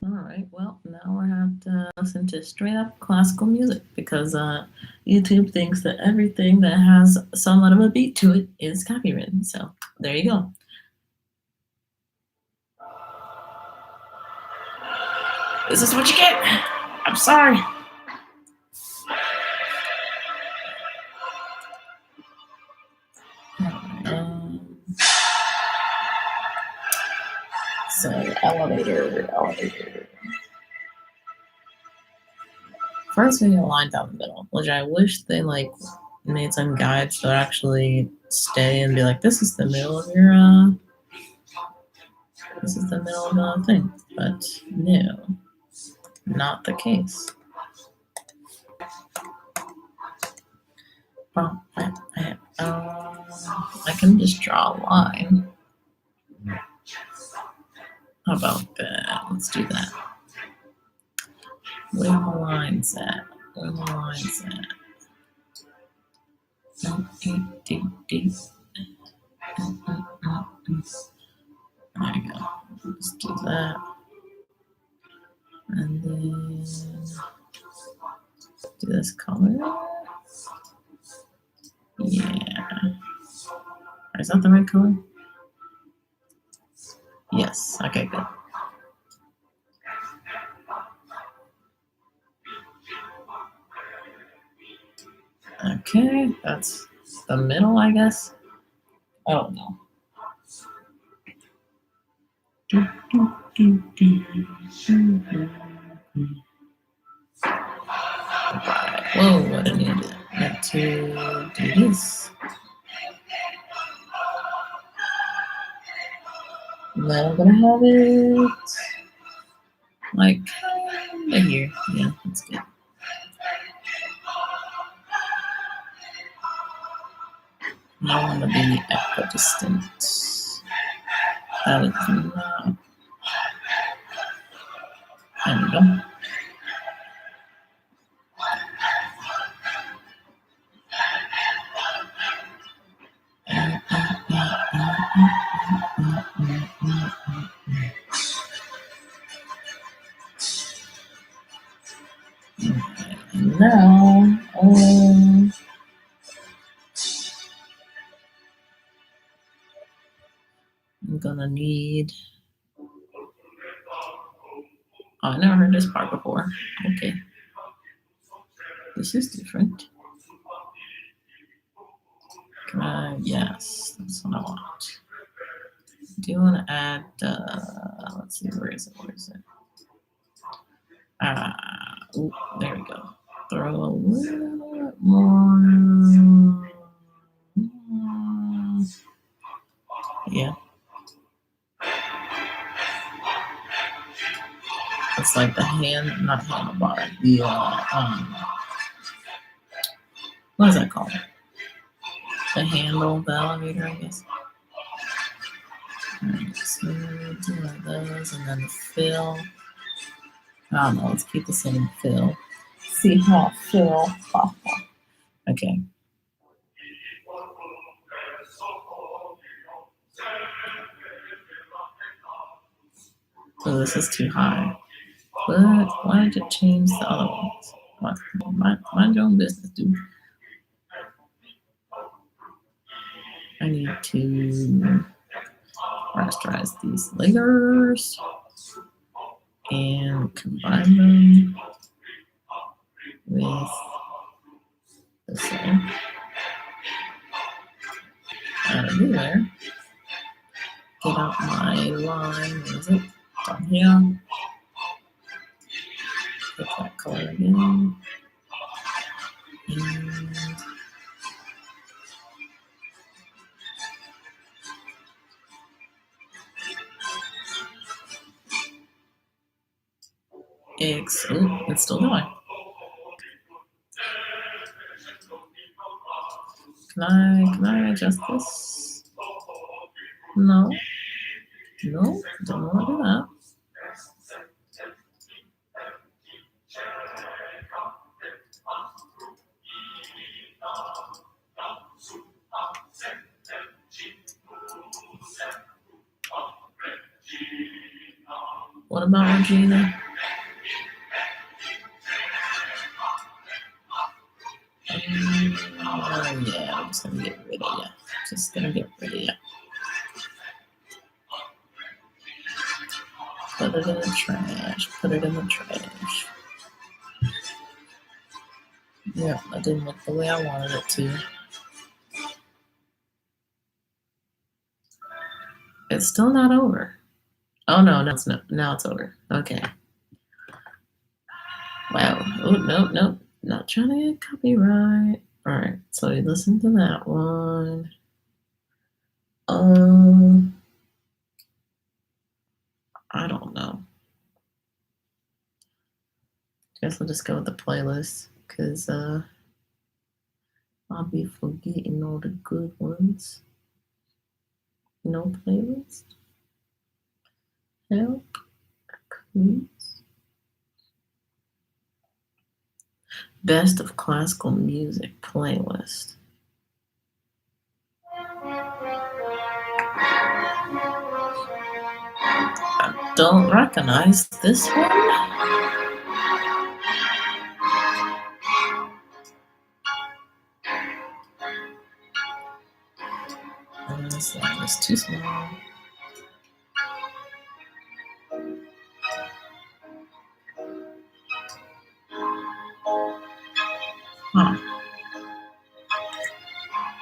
All right, well, now we're have to listen to straight up classical music because YouTube thinks that everything that has somewhat of a beat to it is copywritten. So there you go. This is what you get. I'm sorry. So elevator. First we line down the middle, which I wish they like made some guides that actually stay and be like, this is the middle of your this is the middle of the thing. But no, not the case. I can just draw a line. How about that? Let's do that. Where are the lines at? There you go. Let's do that. And then do this color. Yeah. Is that the right color? Yes. Okay, good. Okay, that's the middle, I guess. I don't know. Right. Whoa, what did I need to do? I need to do this. Then I'm gonna have it like right here. Yeah, that's good. I want to be equidistant. That is not. There we go. Now, I'm gonna need. Oh, I never heard this part before. Okay. This is different. Can I? Yes, that's what I want. Do you want to add? Let's see. Where is it? Ooh, there we go. Throw a little bit more. Yeah. It's like the not handlebar. The what is that called? The handle, the elevator, I guess. Alright, so do one of those, and then the fill. I don't know. Let's keep the same fill. See how I fill. Okay. Oh, this is too high. But why did it change the other ones? What? Mind your own business, dude. I need to rasterize these layers and combine them with this layer. Add a new layer. Get out my line. What is it? Down here. Pick that color again. And X. Oh, it's still going. Can I adjust this? No. No, don't want to do that. What about Regina? Yeah, I'm just gonna get rid of you. Just gonna get rid of you. Put it in the trash. Put it in the trash. Yeah, that didn't look the way I wanted it to. It's still not over. Oh no, now it's over. Okay. Wow. Oh no, not trying to get copyright. All right, so you listen to that one. I don't know. Guess I'll just go with the playlist because I'll be forgetting all the good ones. No playlist. Help, please. Best of classical music playlist. I don't recognize this one. This line is too small. Huh.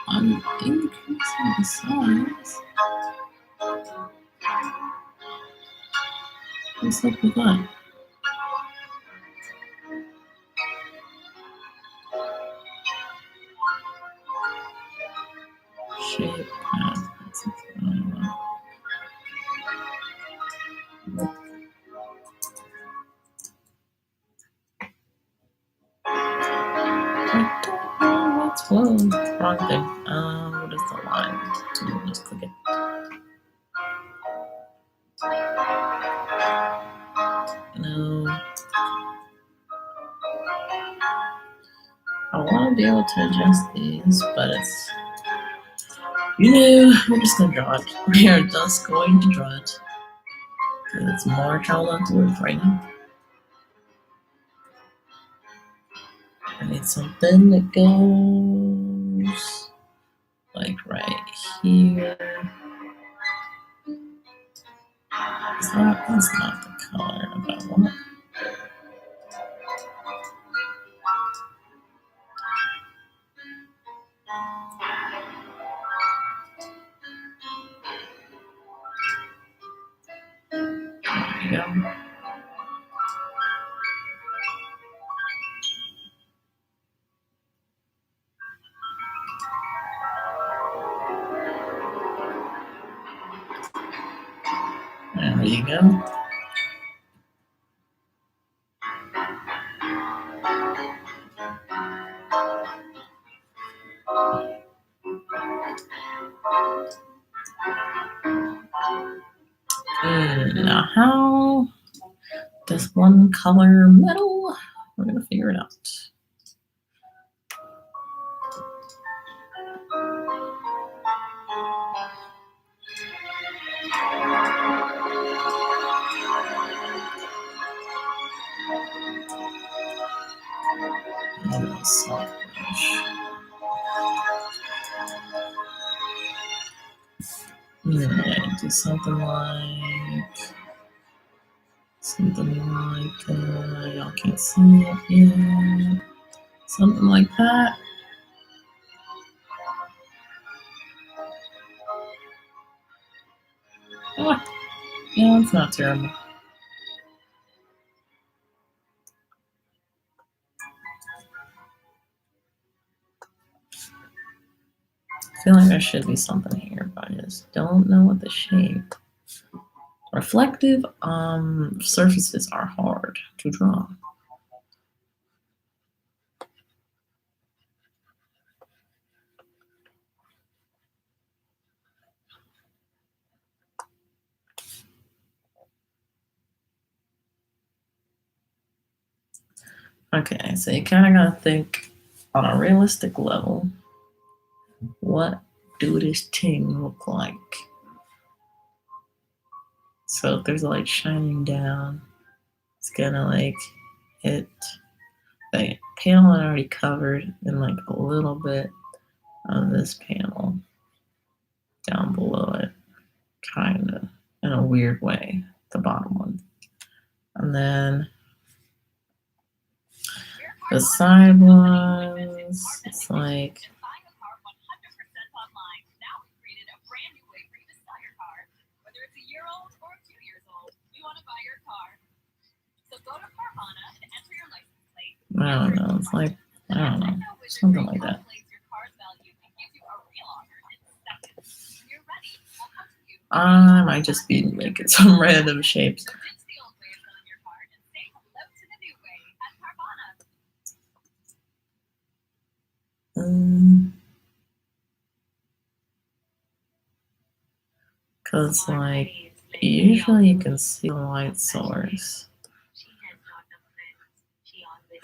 I'm increasing the size. What's up with that? Shape path. Whoa, wrong thing. What is the line? Just click it. No. I want to be able to adjust these, but it's... we're just going to draw it. We are just going to draw it. It's more child to live right now. I need something that goes like right here. That's not the color that I want. There we go. There you go. Now how does one color metal? We're gonna figure it out. Do something like y'all can't see it yet. Something like that. Oh, yeah, it's not terrible. I feel like there should be something here, but I just don't know what the shape. Reflective surfaces are hard to draw. Okay, so you kind of gotta think on a realistic level, what do this thing look like? So if there's light shining down, it's gonna like hit the panel I already covered and like a little bit of this panel down below it, kind of in a weird way, the bottom one. And then the side ones, it's like I don't know. It's like, I don't know, something like that. I might just be making some random shapes. Because, like, usually you can see the light source.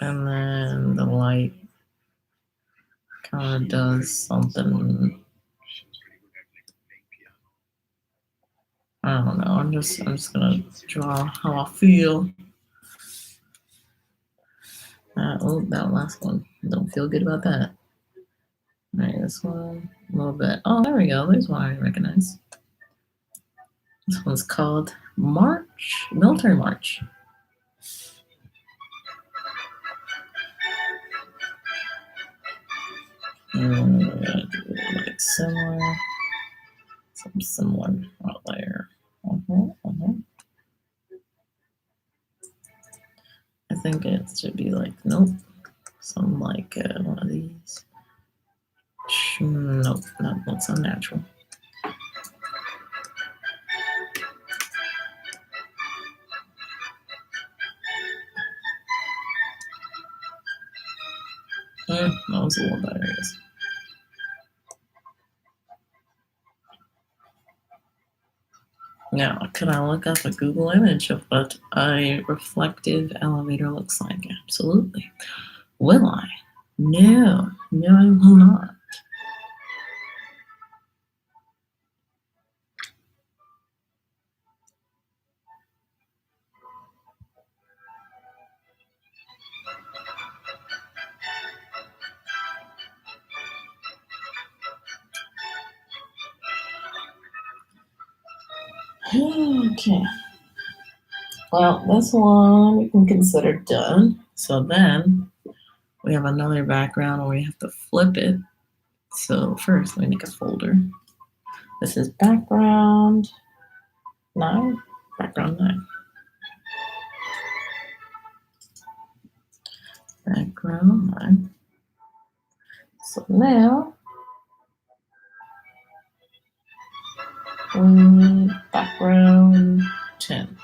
And then the light kind of does something. I don't know. I'm just gonna draw how I feel. Oh, that last one. Don't feel good about that. All right, this one a little bit. Oh, there we go. There's one I recognize. This one's called March, Military March. Like similar, some similar right there. I think it should be like, nope, some like one of these. Nope, that looks unnatural. That was a little better, I guess. Now, could I look up a Google image of what a reflective elevator looks like? Absolutely. Will I? No, I will not. Okay. Well, this one we can consider done. So then we have another background where we have to flip it. So first, let me make a folder. This is background 9. Background 9. Background 9. So now background 10.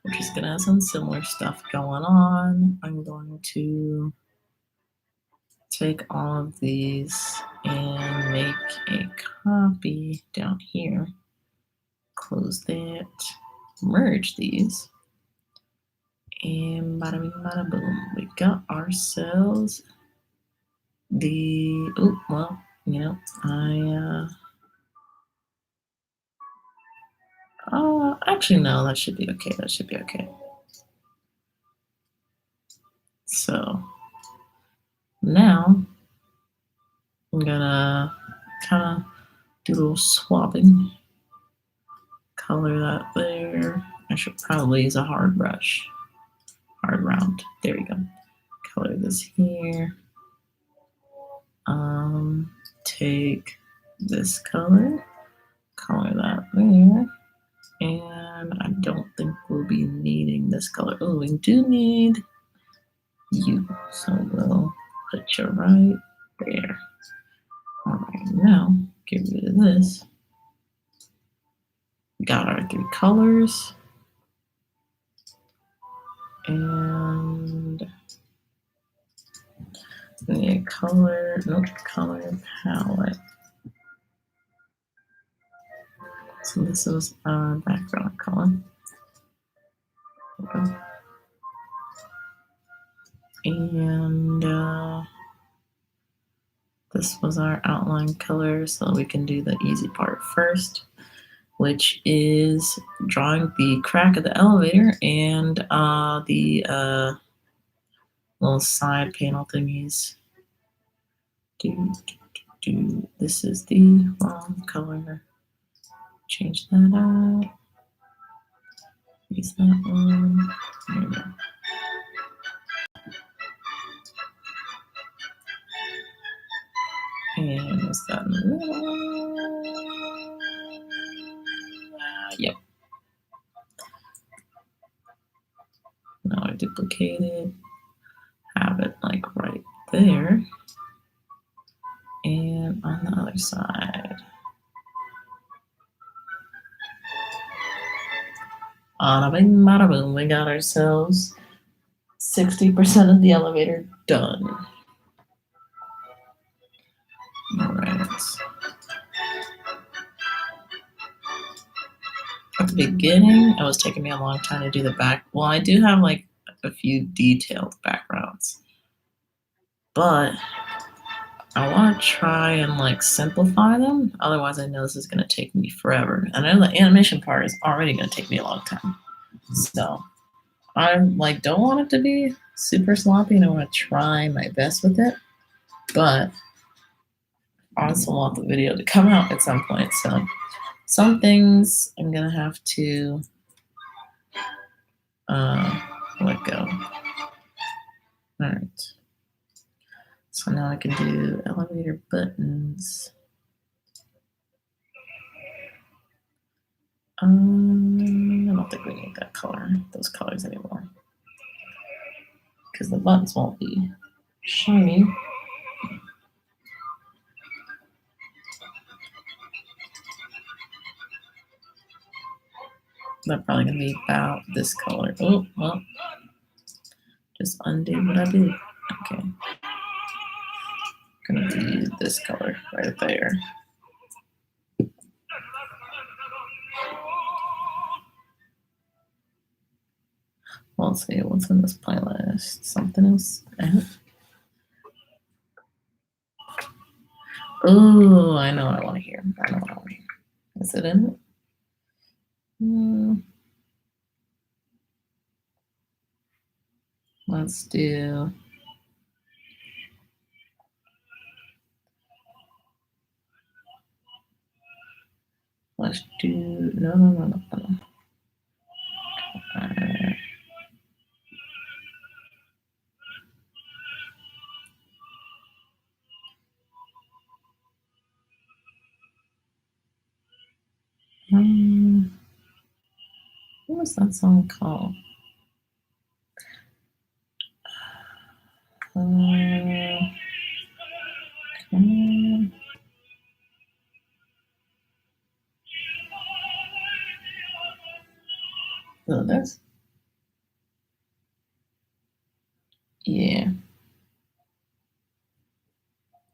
We're just gonna have some similar stuff going on. I'm going to take all of these and make a copy down here. Close that, merge these, and bada bing, bada boom. We got ourselves the, oh, well, you know, actually, no, that should be okay. That should be okay. So now I'm gonna kind of do a little swapping. Color that there. I should probably use a hard brush. Hard round. There we go. Color this here. Take this color. Color that there. And I don't think we'll be needing this color. Oh, we do need you. So we'll put you right there. Alright, now get rid of this. Got our 3 colors. And the color palette. So this is our background color. Okay. And this was our outline color, so we can do the easy part first. which is drawing the crack of the elevator and the little side panel thingies. This is the wrong color. Change that out. Use that one. There we go. And what's that in the middle? Yep. Now I duplicate it, have it like right there. And on the other side. Bada bing, bada boom, we got ourselves 60% of the elevator done. All right. At the beginning, it was taking me a long time to do the back. Well, I do have like a few detailed backgrounds, but I want to try and like simplify them. Otherwise, I know this is going to take me forever. And I know the animation part is already going to take me a long time. So I like don't want it to be super sloppy, and I want to try my best with it. But I also want the video to come out at some point. So some things I'm going to have to let go. All right. So now I can do elevator buttons. I don't think we need that color, those colors anymore, because the buttons won't be shiny. They're probably gonna be about this color. Oh, well, just undo what I did. Okay. Gonna do this color right there. Well, let's see, what's in this playlist? Something else? Oh, I know what I want to hear. I know what I want to hear. Is it in it? Let's do. Let's do. No. What was that song called? Oh, that's. Yeah.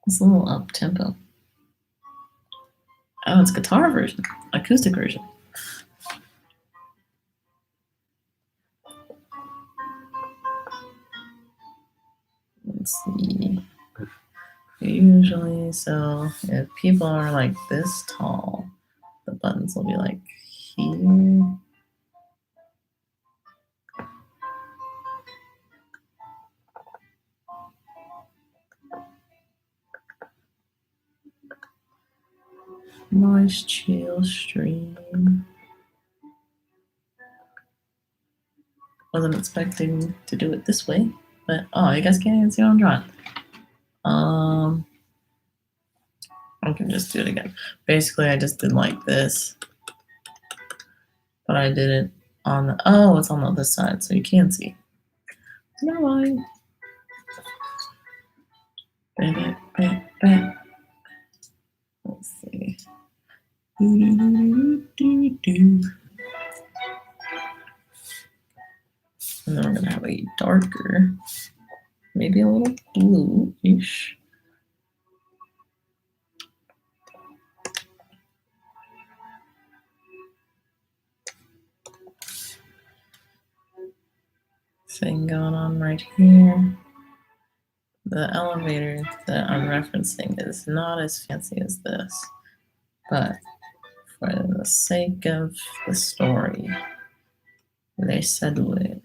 It's a little up tempo. Oh, it's guitar version, acoustic version. Let's see. Usually, so if people are like this tall, the buttons will be like here. Noise chill stream. Wasn't expecting to do it this way, but oh, you guys can't even see what I'm drawing. I can just do it again. Basically, I just did like this, but I did it on the, oh, it's on the other side, so you can see. Never mind. Let's see. And then we're gonna have a darker, maybe a little blue-ish. Thing going on right here. The elevator that I'm referencing is not as fancy as this, but for the sake of the story. Laissez do it.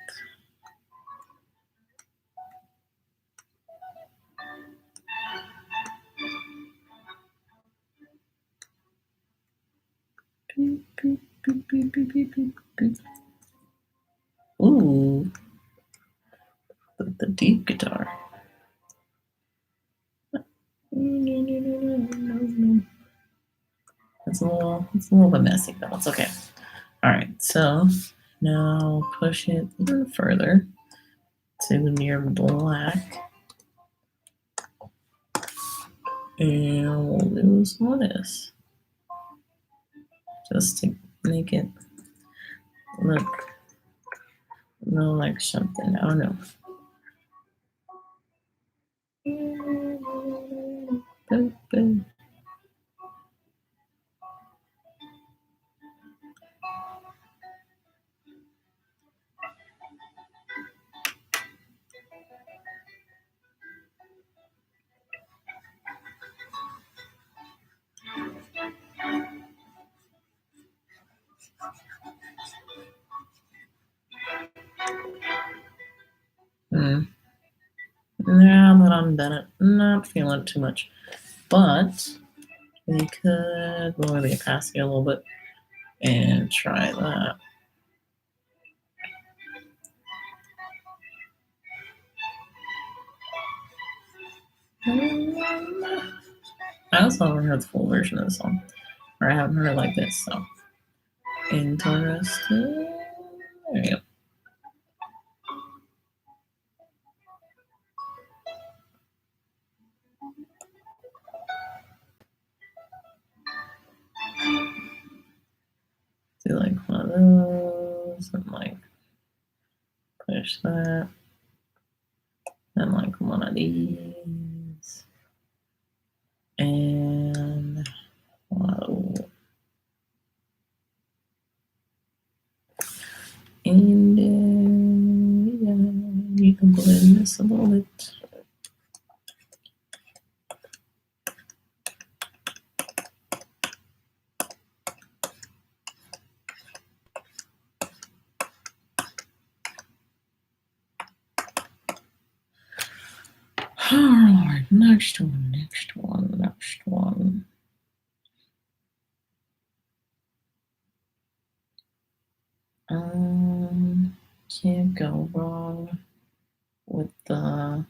Beep, beep, beep, beep, beep, beep, beep, beep. Ooh, the deep guitar. It's a little bit messy, but it's okay. All right, so now push it even further to near black, and we'll do some of this just to make it look like something. I don't know. Boom, boom. Now that I'm done, not feeling it too much, but we could lower the opacity a little bit and try that. I also haven't heard the full version of the song, or I haven't heard it like this, so interesting. There you go. Do like one of those, and like push that, and like one of these, and whoa. And then you can blend this a little bit. Alright, next one. Can't go wrong with the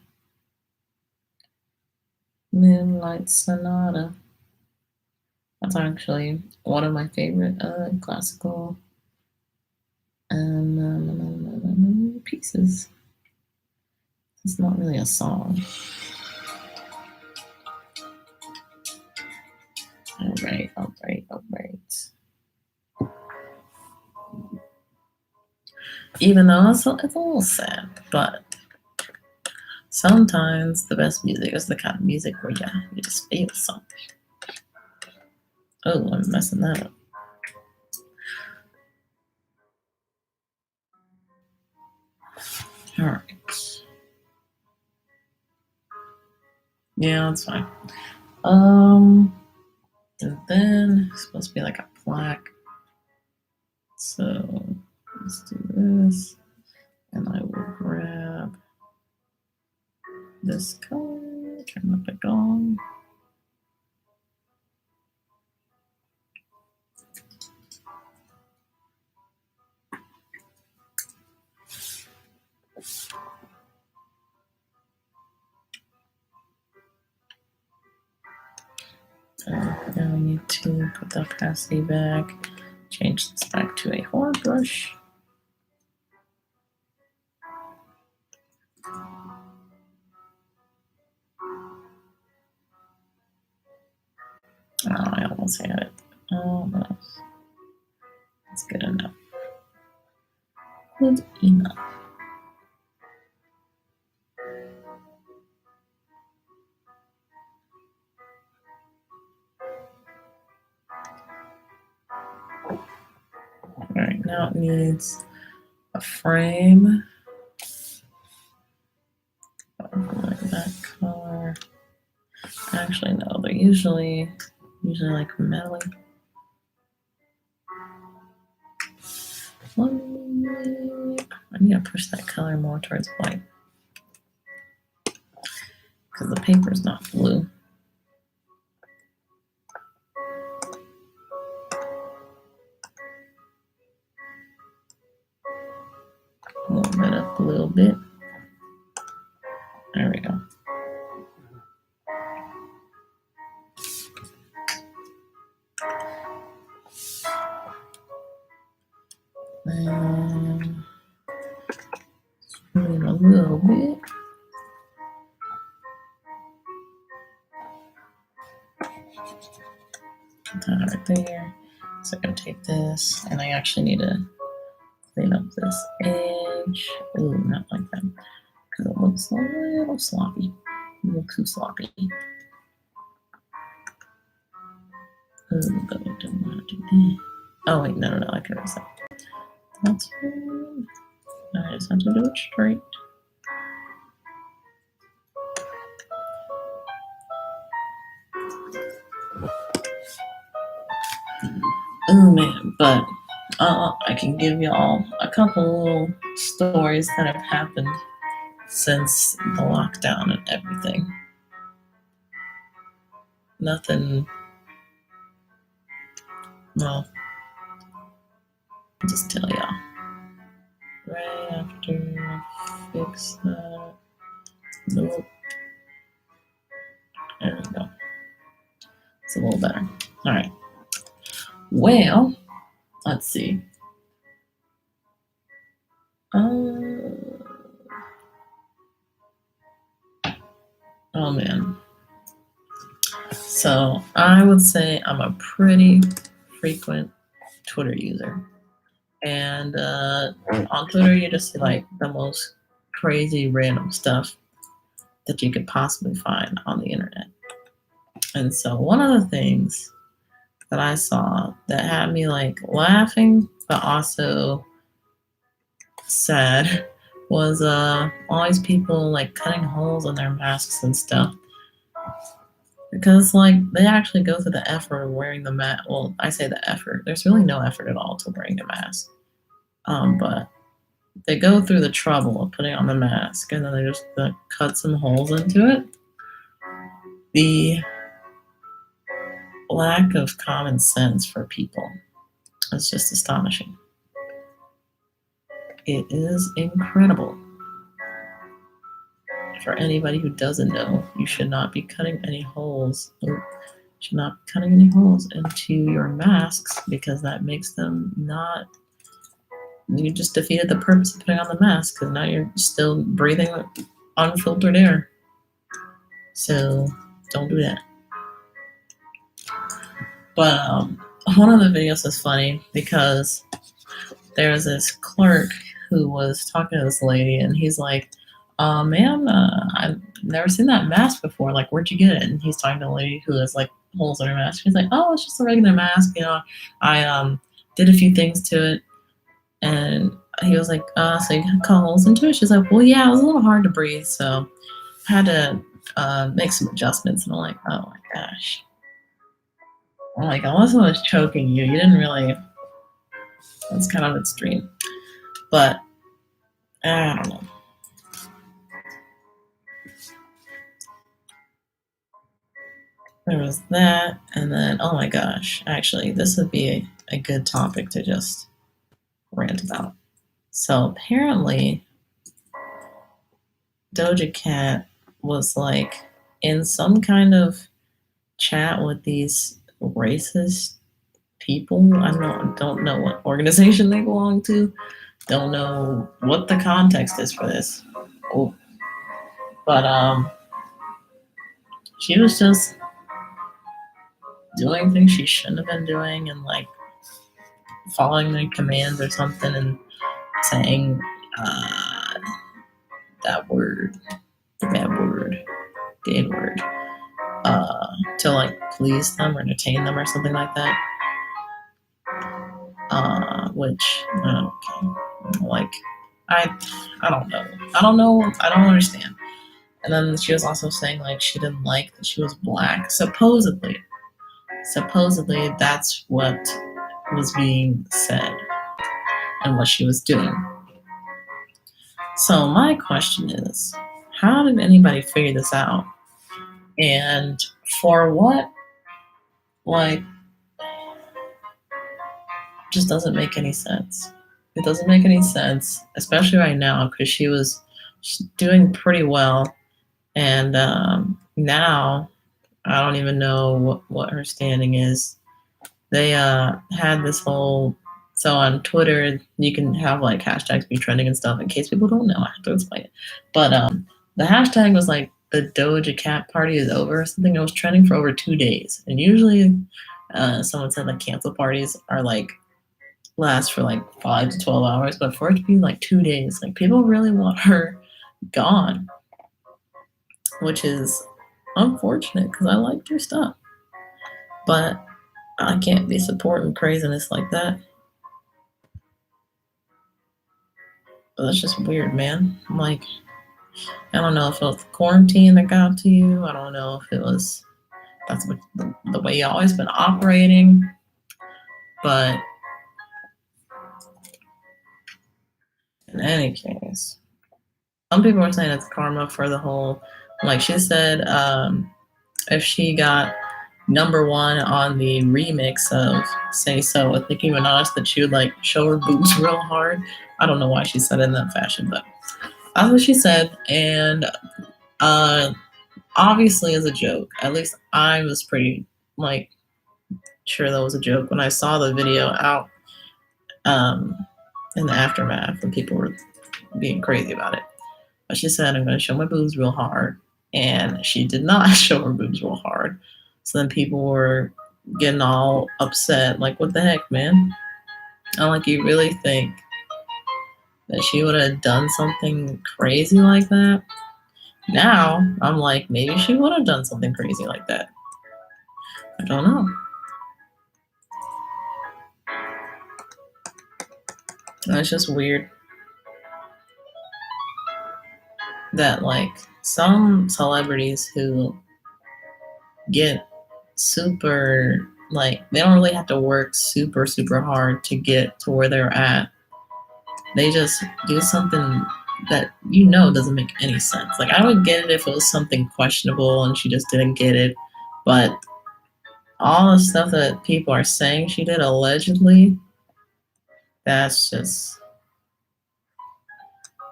Moonlight Sonata. That's actually one of my favorite classical pieces. It's not really a song. All right. Even though it's a little sad, but sometimes the best music is the kind of music where you just feel something. Oh, I'm messing that up. All right. Yeah, that's fine. And then it's supposed to be like a plaque. So let's do this, and I will grab this color, turn up the gong. Now we need to put the opacity back, change this back to a horn brush. Oh, I almost had it. Almost. That's good enough. Good enough. All right, now it needs a frame. Like that color. Actually, no, they're usually like metal. I need to push that color more towards white because the paper is not blue. Warm it up a little bit. There we go. In a little bit. Put that right there. So I'm gonna take this, and I actually need to clean up this edge. Ooh, not like that, because it looks a little sloppy. A little too sloppy. Ooh, but I don't want to do that. Oh wait, no, I can erase that. That's fine. I just have to do it straight. Oh man, but I can give y'all a couple little stories that have happened since the lockdown and everything. Nothing, well, I'll just tell y'all. Right after I fix that, nope. There we go. It's a little better. All right. Well, let's see. Oh man. So I would say I'm a pretty frequent Twitter user. And on Twitter, you just see like the most crazy random stuff that you could possibly find on the internet. And so one of the things that I saw that had me like laughing, but also sad was all these people like cutting holes in their masks and stuff. Because like they actually go through the effort of wearing the mask. Well, I say the effort. There's really no effort at all to wearing a mask. But they go through the trouble of putting on the mask and then they just cut some holes into it. The lack of common sense for people is just astonishing. It is incredible. For anybody who doesn't know, you should not be cutting any holes. Should not be cutting any holes into your masks because that makes them not. You just defeated the purpose of putting on the mask because now you're still breathing unfiltered air. So don't do that. But one of the videos was funny because there was this clerk who was talking to this lady, and he's like, ma'am, I've never seen that mask before. Like, where'd you get it? And he's talking to a lady who has like holes in her mask. She's like, oh, it's just a regular mask. You know, I did a few things to it. And he was like, so you cut holes into it? She's like, well, yeah, it was a little hard to breathe. So I had to make some adjustments. And I'm like, oh my gosh. I'm like, unless I was choking you, you didn't really, that's kind of extreme. But I don't know. There was that, and then, oh my gosh, actually, this would be a good topic to just rant about. So apparently, Doja Cat was like in some kind of chat with these racist people. I don't know what organization they belong to. Don't know what the context is for this. Oh. But she was just doing things she shouldn't have been doing and like following their commands or something and saying that word, the bad word, the N word, to like please them or entertain them or something like that. Which okay, like I don't know. I don't understand. And then she was also saying like she didn't like that she was black. Supposedly that's what was being said. and what she was doing. So my question is, how did anybody figure this out? And for what? Like, just doesn't make any sense. It doesn't make any sense, especially right now, because she was doing pretty well. And now I don't even know what her standing is. They had this whole, so on Twitter you can have like hashtags be trending and stuff. In case people don't know, I have to explain it. But the hashtag was like the Doja Cat party is over or something. It was trending for over 2 days, and usually someone said like cancel parties are like last for like 5 to 12 hours, but for it to be like 2 days, like people really want her gone, which is unfortunate because I liked her stuff, but I can't be supporting craziness like that. But that's just weird, man. I'm like, I don't know if it was quarantine that got to you. I don't know if it was that's what the way you always been operating, but in any case, some people are saying it's karma for the whole, like she said, if she got number one on the remix of Say So with Nicki Minaj, that she would like show her boobs real hard. I don't know why she said it in that fashion, but that's what she said. And obviously as a joke, at least I was pretty like sure that was a joke when I saw the video out in the aftermath and people were being crazy about it. But she said, I'm going to show my boobs real hard. And she did not show her boobs real hard. So then people were getting all upset. Like, what the heck, man? I'm like, you really think that she would have done something crazy like that? Now, I'm like, maybe she would have done something crazy like that. I don't know. That's just weird. That, like, some celebrities who get super, like, they don't really have to work super, super hard to get to where they're at. They just do something that doesn't make any sense. Like, I would get it if it was something questionable and she just didn't get it. But all the stuff that people are saying she did allegedly, that's just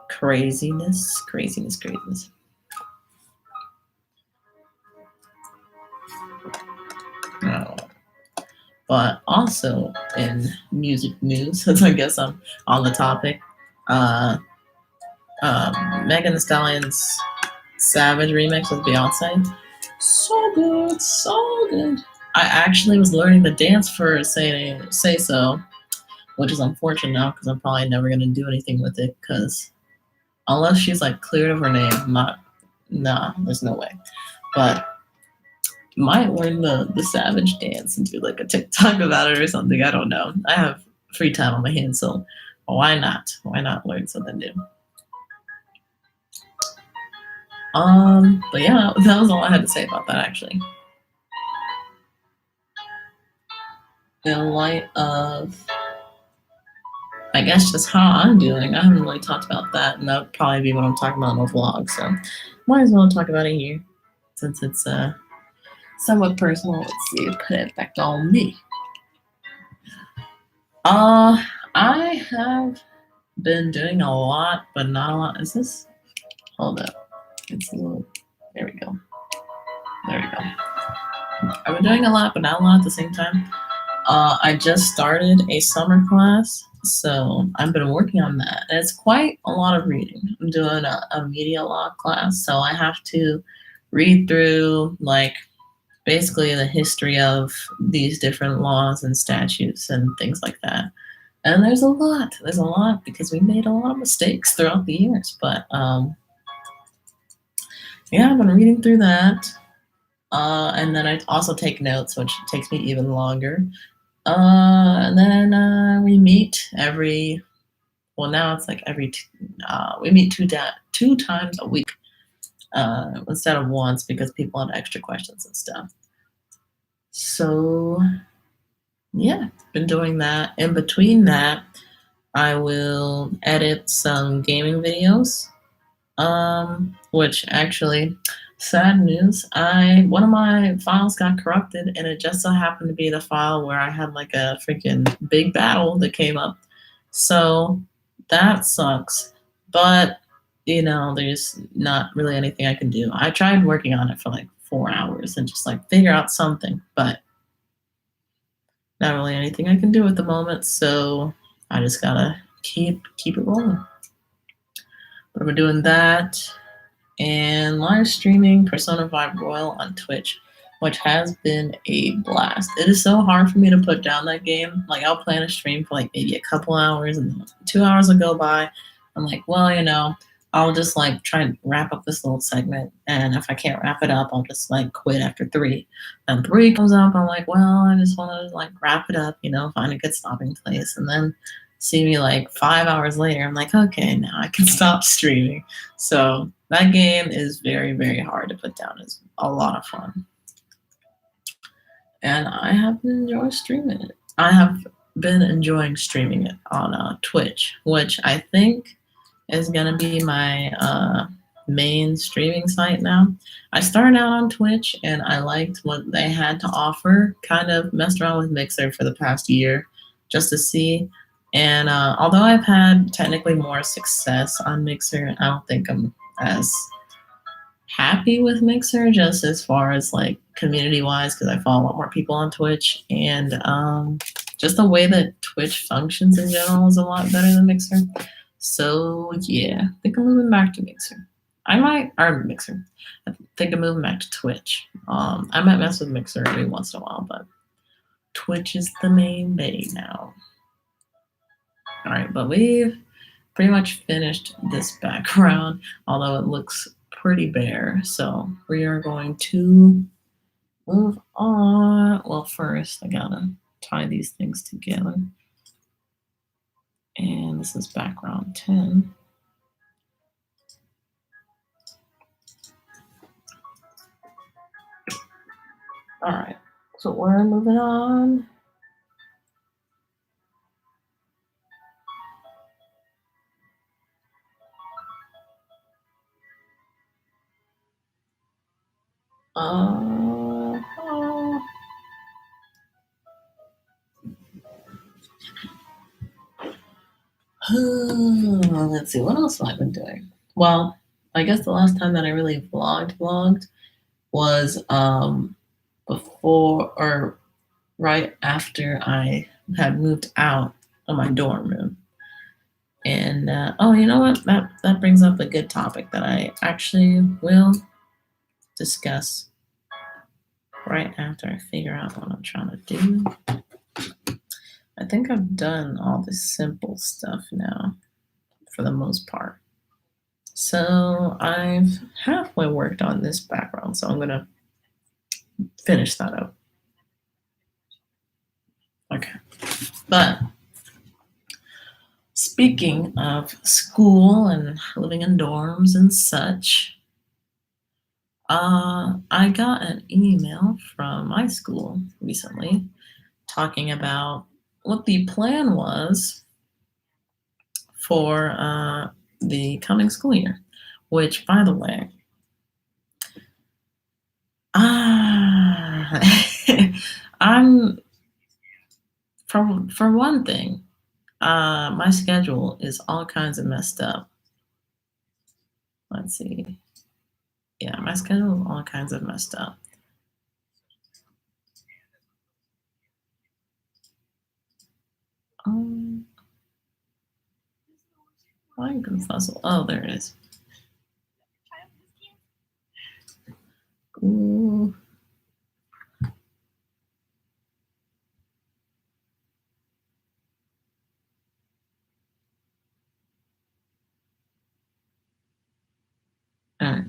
craziness. Oh. But also in music news, since I guess I'm on the topic, Megan Thee Stallion's Savage remix with Beyonce, so good, so good. I actually was learning the dance for Say So, which is unfortunate now because I'm probably never gonna do anything with it because unless she's like cleared of her name, there's no way. But might learn the Savage dance and do like a TikTok about it or something. I don't know. I have free time on my hands, so why not? Why not learn something new? But yeah, that was all I had to say about that actually. In light of, I guess, just how I'm doing, I haven't really talked about that, and that would probably be what I'm talking about in the vlog, so might as well talk about it here since it's somewhat personal. Let's see, put it back on me. I have been doing a lot, but not a lot. Is this? Hold up. It's a little. There we go. I've been doing a lot, but not a lot at the same time. I just started a summer class, so I've been working on that. And it's quite a lot of reading. I'm doing a media law class, so I have to read through like basically the history of these different laws and statutes and things like that. And there's a lot because we made a lot of mistakes throughout the years. But yeah, I've been reading through that. And then I also take notes, which takes me even longer. And then we meet now it's like we meet two times a week instead of once because people have extra questions and stuff. So yeah, been doing that. In between that, I will edit some gaming videos. Which actually, sad news, one of my files got corrupted, and it just so happened to be the file where I had like a freaking big battle that came up. So that sucks. But there's not really anything I can do. I tried working on it for like 4 hours and just like figure out something, but not really anything I can do at the moment. So I just gotta keep it rolling. But I'm doing that and live streaming Persona 5 Royal on Twitch, which has been a blast. It is so hard for me to put down that game. Like, I'll plan a stream for like maybe a couple hours, and then 2 hours will go by. I'm like, well, I'll just like try and wrap up this little segment, and if I can't wrap it up, I'll just like quit after 3. Then 3 comes up, I'm like, well, I just want to like wrap it up, find a good stopping place, and then see me like 5 hours later, I'm like, okay, now I can stop streaming. So that game is very, very hard to put down. It's a lot of fun. And I have been enjoying streaming it. I have been enjoying streaming it on Twitch, which I think is going to be my main streaming site now. I started out on Twitch, and I liked what they had to offer. Kind of messed around with Mixer for the past year just to see. And although I've had technically more success on Mixer, I don't think I'm as happy with Mixer just as far as like community wise, because I follow a lot more people on Twitch, and just the way that Twitch functions in general is a lot better than Mixer. So yeah, I think I'm moving back to Mixer. I think I'm moving back to Twitch. I might mess with Mixer every once in a while, but Twitch is the main way now. All right, but we've pretty much finished this background, although it looks pretty bare. So we are going to move on. Well, first I gotta tie these things together. And this is background 10. All right, so we're moving on. Let's see, what else have I been doing? Well, I guess the last time that I really vlogged was before or right after I had moved out of my dorm room. And oh, you know what? That brings up a good topic that I actually will discuss right after I figure out what I'm trying to do. I think I've done all the simple stuff now for the most part. So I've halfway worked on this background, so I'm gonna finish that up. Okay, but speaking of school and living in dorms and such, I got an email from my school recently talking about what the plan was for the coming school year, which, by the way, I'm for one thing, my schedule is all kinds of messed up. Let's see. Yeah, my schedule is all kinds of messed up. Fuzzle. Oh, there it is. Ooh. All right.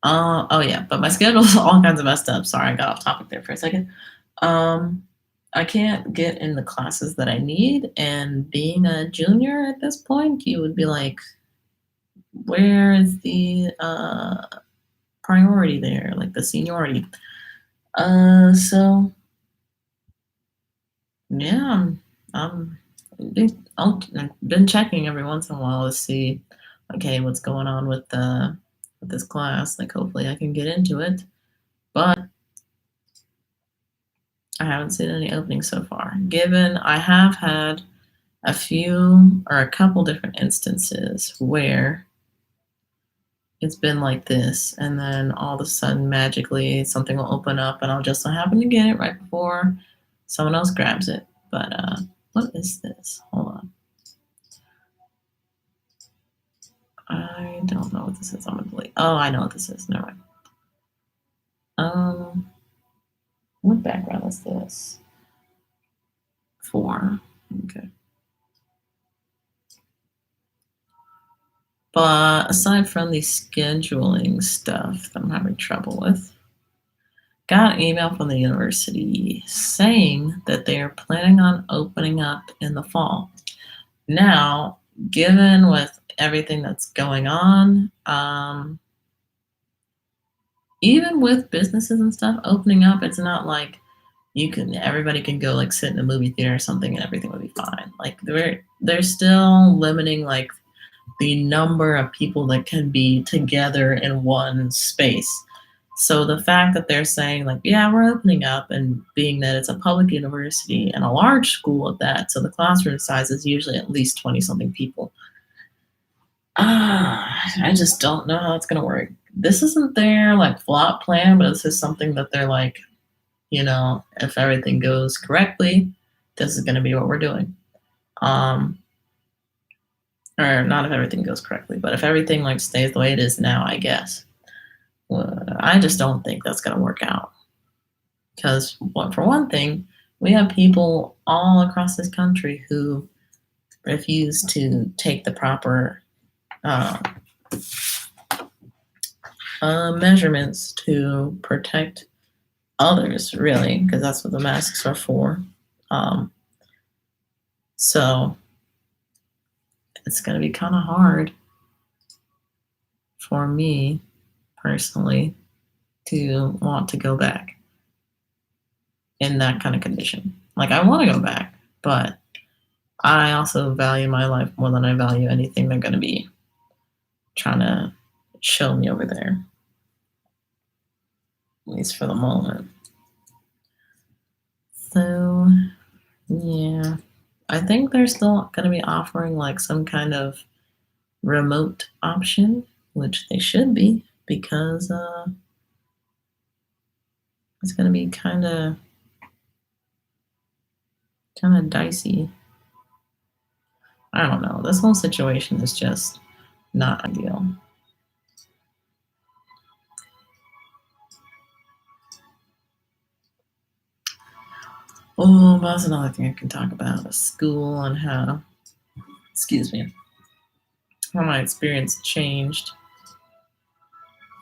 Oh yeah, but my schedule's all kinds of messed up. Sorry, I got off topic there for a second. I can't get in the classes that I need, and being a junior at this point, you would be like, where is the priority there, like the seniority? So yeah, I'm I've been checking every once in a while to see, okay, what's going on with this class. Like, hopefully, I can get into it, but I haven't seen any openings so far. Given I have had a few or a couple different instances where it's been like this, and then all of a sudden, magically, something will open up, and I'll just so happen to get it right before someone else grabs it. But what is this? Hold on. I don't know what this is. I'm gonna delete. Oh, I know what this is. Never mind. What background is this? 4. Okay. But aside from the scheduling stuff that I'm having trouble with, got an email from the university saying that they are planning on opening up in the fall. Now, given with everything that's going on, even with businesses and stuff opening up, it's not like everybody can go like sit in a movie theater or something and everything would be fine. Like they're still limiting like the number of people that can be together in one space. So the fact that they're saying like, yeah, we're opening up, and being that it's a public university and a large school at that, so the classroom size is usually at least 20 something people. I just don't know how it's gonna work. This isn't their like flop plan, but this is something that they're like, if everything goes correctly, this is gonna be what we're doing. Or not if everything goes correctly, but if everything like stays the way it is now, I guess. Well, I just don't think that's gonna work out. Because for one thing, we have people all across this country who refuse to take the proper measurements to protect others, really, because that's what the masks are for. So it's going to be kind of hard for me personally to want to go back in that kind of condition. Like, I want to go back, but I also value my life more than I value anything they're going to be trying to show me over there, at least for the moment. So, yeah, I think they're still going to be offering like some kind of remote option, which they should be, because it's going to be kind of dicey. I don't know. This whole situation is just not ideal. Oh, that's another thing I can talk about is school and how my experience changed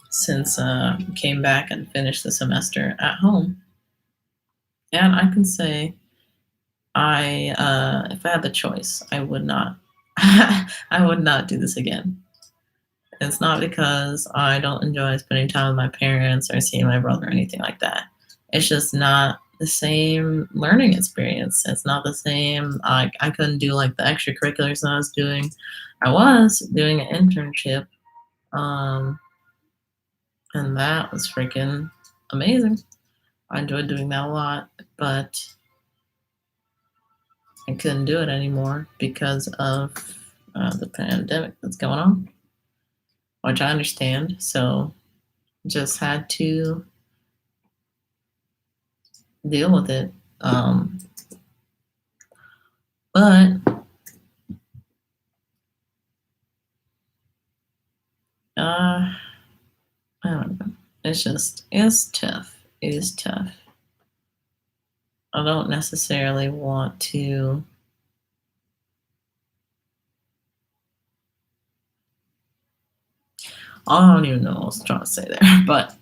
since I came back and finished the semester at home. And I can say if I had the choice, I would not I would not do this again. It's not because I don't enjoy spending time with my parents or seeing my brother or anything like that. It's just not the same learning experience. It's not the same. I couldn't do like the extracurriculars that I was doing. I was doing an internship, and that was freaking amazing. I enjoyed doing that a lot, but I couldn't do it anymore because of the pandemic that's going on, which I understand. So just had to deal with it. But I don't know. It's tough. It is tough. I don't necessarily want to I don't even know what I was trying to say there, but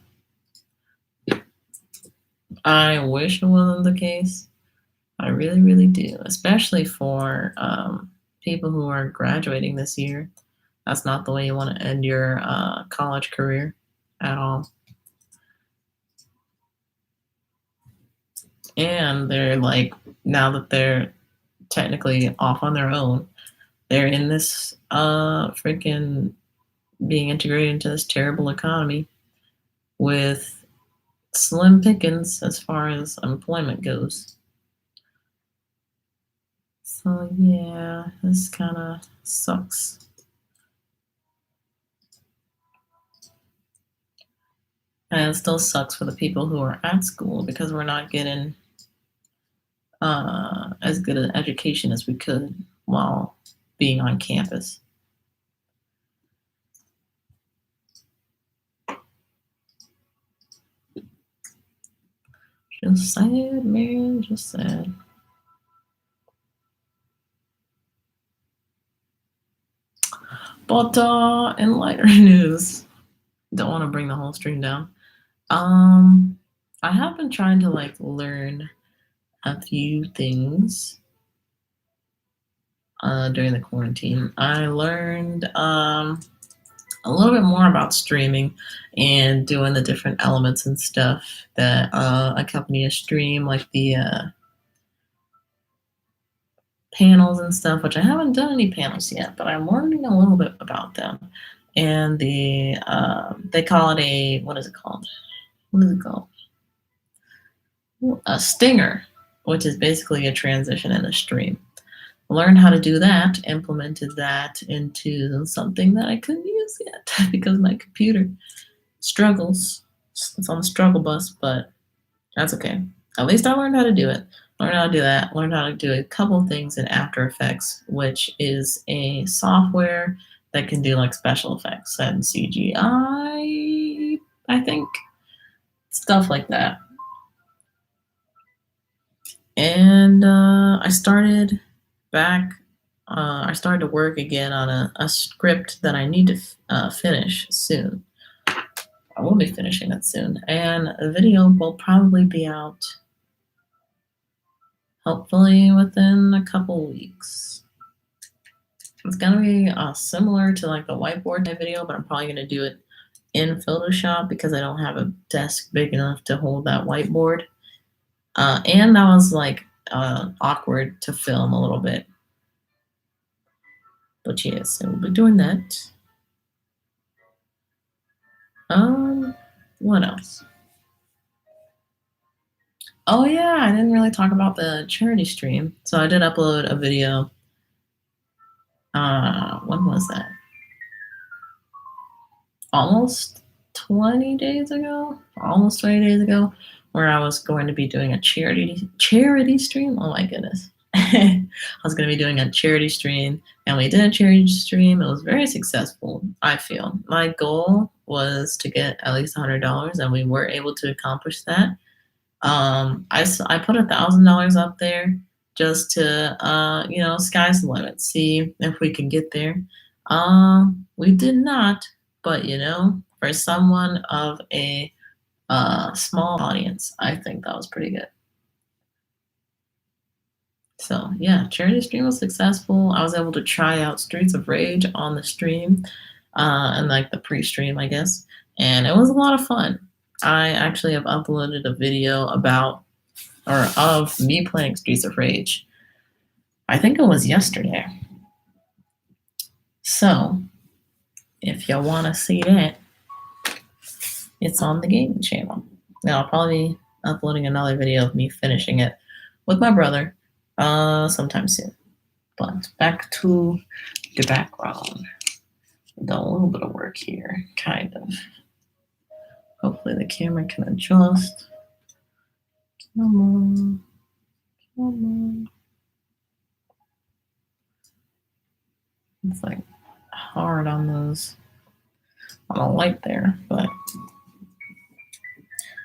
I wish it wasn't the case. I really, really do, especially for people who are graduating this year. That's not the way you want to end your college career at all. And they're like, now that they're technically off on their own. They're in this freaking being integrated into this terrible economy with slim pickings as far as employment goes. So yeah, this kind of sucks. And it still sucks for the people who are at school because we're not getting as good an education as we could while being on campus. Just sad, man, just sad. But in lighter news, don't want to bring the whole stream down. I have been trying to like learn a few things during the quarantine. I learned a little bit more about streaming and doing the different elements and stuff that accompany a stream, like the panels and stuff, which I haven't done any panels yet, but I'm learning a little bit about them. And the they call it a, what is it called? A stinger, which is basically a transition in a stream. Learned how to do that, implemented that into something that I couldn't use yet because my computer struggles. It's on the struggle bus, but that's okay. At least I learned how to do it. Learned how to do that. Learned how to do a couple things in After Effects, which is a software that can do like special effects and CGI, I think. Stuff like that. And I started to work again on a script that I need to finish soon. I will be finishing it soon. And a video will probably be out hopefully within a couple weeks. It's going to be similar to like the whiteboard type video, but I'm probably going to do it in Photoshop because I don't have a desk big enough to hold that whiteboard. And that was like awkward to film a little bit. But yes, I will be doing that. What else? Oh yeah, I didn't really talk about the charity stream. So I did upload a video. When was that? Almost 20 days ago, where I was going to be doing a charity stream. Oh my goodness. I was going to be doing a charity stream, and we did a charity stream. It was very successful, I feel. My goal was to get at least $100, and we were able to accomplish that. I put $1,000 up there just to, sky's the limit, see if we can get there. We did not, but for someone of a small audience, I think that was pretty good. So yeah, charity stream was successful. I was able to try out Streets of Rage on the stream, and like the pre-stream, I guess, and it was a lot of fun. I actually have uploaded a video of me playing Streets of Rage. I think it was yesterday. So if y'all want to see that, it's on the gaming channel. Now I'll probably be uploading another video of me finishing it with my brother sometime soon. But back to the background. Done a little bit of work here, kind of. Hopefully the camera can adjust. Come on. It's like hard on the light there, but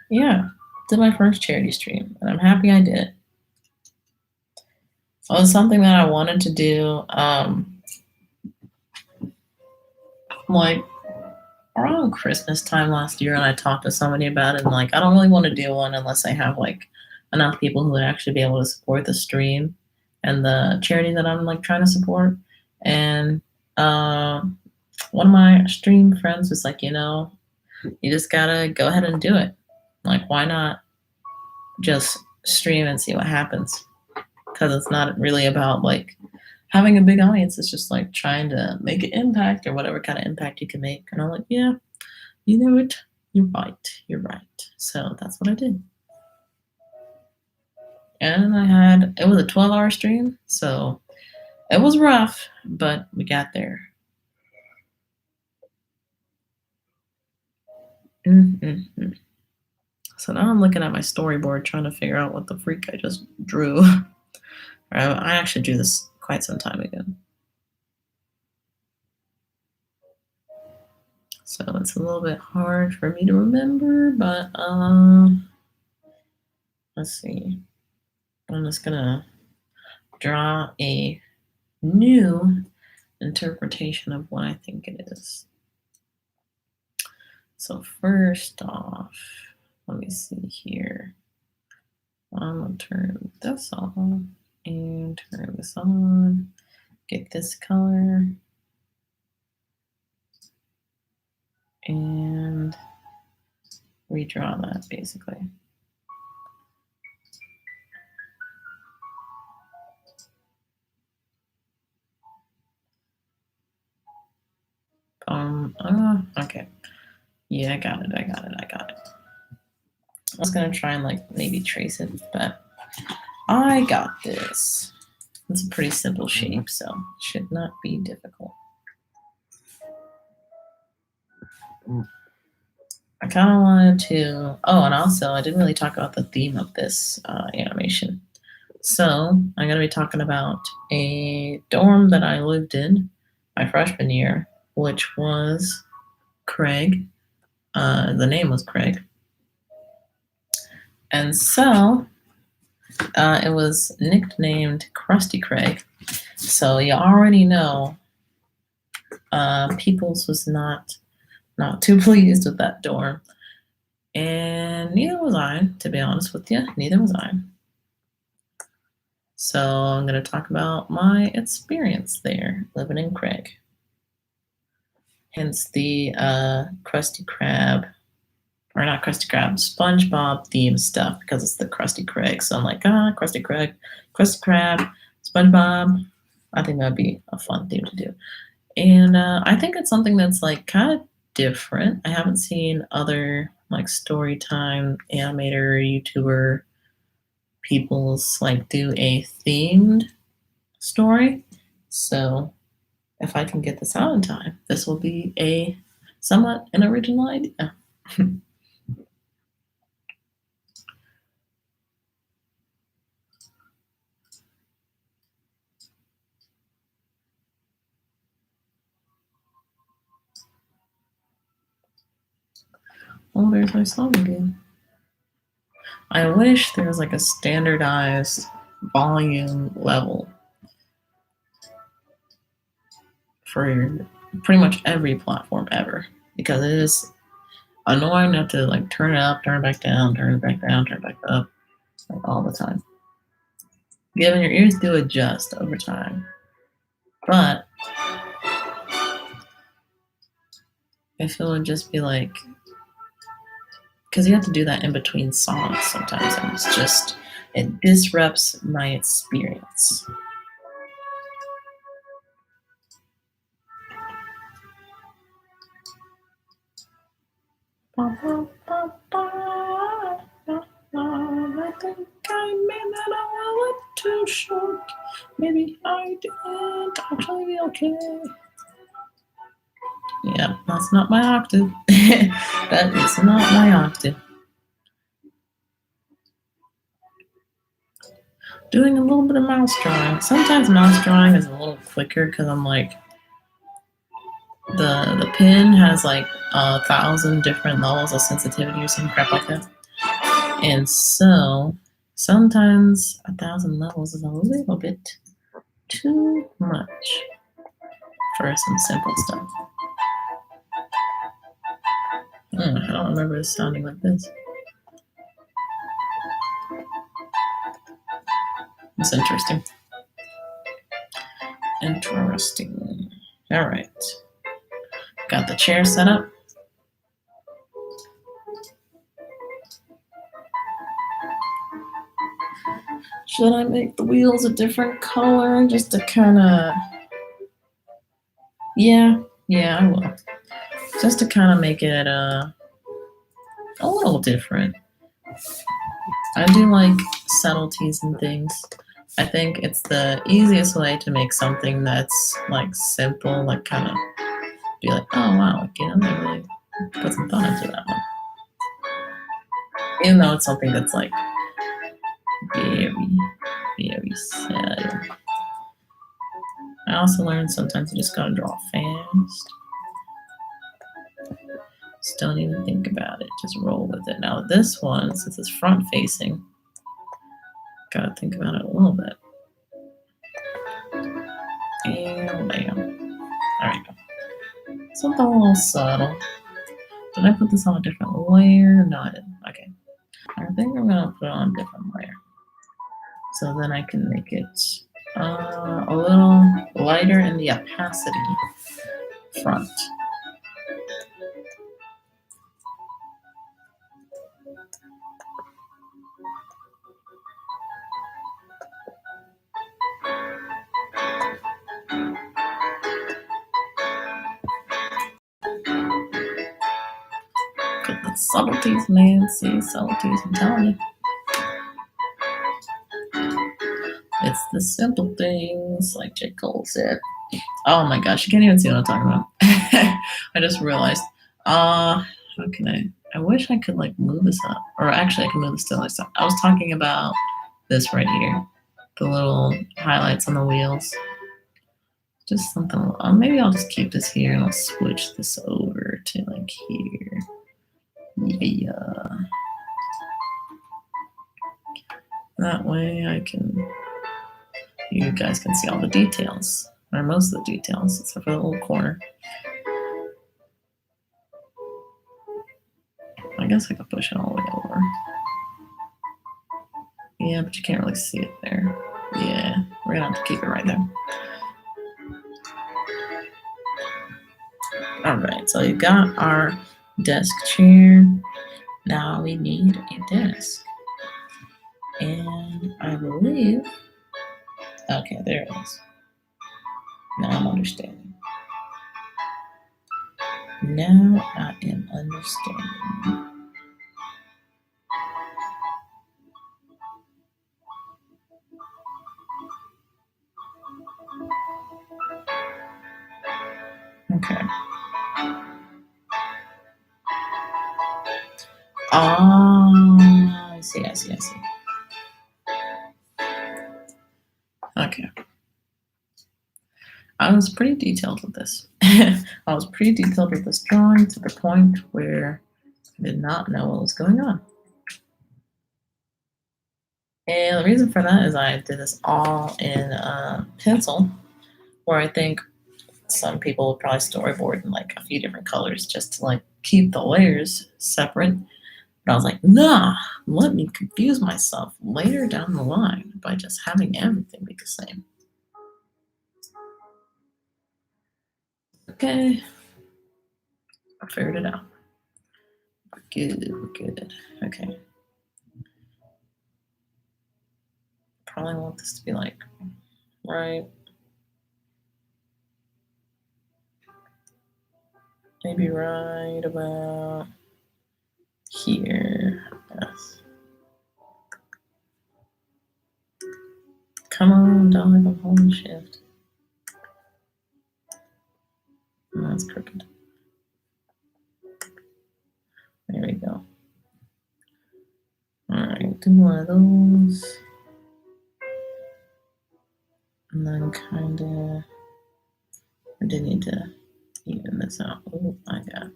yeah, did my first charity stream, and I'm happy I did it. It was something that I wanted to do, like around Christmas time last year, and I talked to somebody about it, and like I don't really want to do one unless I have like enough people who would actually be able to support the stream and the charity that I'm like trying to support. And one of my stream friends was like, you just gotta go ahead and do it. Like, why not just stream and see what happens? because it's not really about like having a big audience. It's just like trying to make an impact or whatever kind of impact you can make. And I'm like, yeah, you know it. You're right. So that's what I did. And it was a 12-hour stream, so it was rough, but we got there. Mm-hmm. So now I'm looking at my storyboard trying to figure out what the freak I just drew. I actually drew this quite some time ago. So it's a little bit hard for me to remember, but let's see. I'm just gonna draw a new interpretation of what I think it is. So first off, let me see here. I'm gonna turn this on and turn this on. Get this color. And redraw that basically. Okay. Yeah, I got it. I was gonna try and like maybe trace it, but I got this. It's a pretty simple shape, so it should not be difficult. I kind of wanted to, and also I didn't really talk about the theme of this animation. So I'm going to be talking about a dorm that I lived in my freshman year, which was Craig. The name was Craig. And so it was nicknamed Krusty Craig. So you already know Peoples was not too pleased with that dorm. And neither was I, to be honest with you. Neither was I. So I'm going to talk about my experience there, living in Craig. Hence the Krusty Krab, or not Krusty Krab, SpongeBob theme stuff, because it's the Krusty Craig. So I'm like, Krusty Craig, Krusty Krab, SpongeBob. I think that'd be a fun theme to do. And I think it's something that's like kind of different. I haven't seen other like story time animator, YouTuber people's like do a themed story. So if I can get this out in time, this will be a somewhat an original idea. Oh, there's my song again. I wish there was like a standardized volume level for pretty much every platform ever, because it is annoying to have to like turn it up, turn it back down, turn it back down, turn it back up, like all the time. Given your ears do adjust over time, but if it would just be like, because you have to do that in between songs sometimes, and it's just, it disrupts my experience. I think I made that a little too short. Maybe I didn't actually be okay. Yeah, that's not my octave. That is not my octave. Doing a little bit of mouse drawing. Sometimes mouse drawing is a little quicker because I'm like, the pen has like 1,000 different levels of sensitivity or some crap like that. And so sometimes 1,000 levels is a little bit too much for some simple stuff. I don't remember it sounding like this. It's interesting. Interesting. All right. Got the chair set up. Should I make the wheels a different color just to kind of... Yeah, I will. Just to kind of make it a little different. I do like subtleties and things. I think it's the easiest way to make something that's like simple, like kind of be like, oh wow, like, you know, they really put some thought into that one. Even though it's something that's like very, very subtle. I also learned sometimes you just gotta draw fast. Just don't even think about it, just roll with it. Now this one, since it's front facing, gotta think about it a little bit. And bam. There we go. Something a little subtle. Did I put this on a different layer? No, I didn't. Okay. I think I'm gonna put it on a different layer. So then I can make it a little lighter in the opacity front. Cause the subtleties, man. See, subtleties, I'm telling you. It's the simple things, like J. Cole said. Oh my gosh, you can't even see what I'm talking about. I just realized. How can I wish I could like move this up. Or actually I can move this to the other side. I was talking about this right here. The little highlights on the wheels. Just something, maybe I'll just keep this here and I'll switch this over to like here. Yeah. That way I can, you guys can see all the details, or most of the details, except for the little corner. I guess I could push it all the way over. Yeah, but you can't really see it there. Yeah, we're gonna have to keep it right there. All right, so you got our desk chair. Now we need a desk. And I believe, okay, there it is. Now I'm understanding. Now I am understanding. Okay. I see. Okay. I was pretty detailed with this. I was pretty detailed with this drawing to the point where I did not know what was going on. And the reason for that is I did this all in pencil, where I think some people would probably storyboard in like a few different colors just to like keep the layers separate. But I was like, nah, let me confuse myself later down the line by just having everything be the same. Okay, I figured it out. Good. Okay. Probably want this to be like right. Maybe right about here. Yes. Come on, dog, I'm holding shift. Oh, that's crooked. There we go. Alright, do one of those. And then kinda, I do need to even this out. Oh, I got.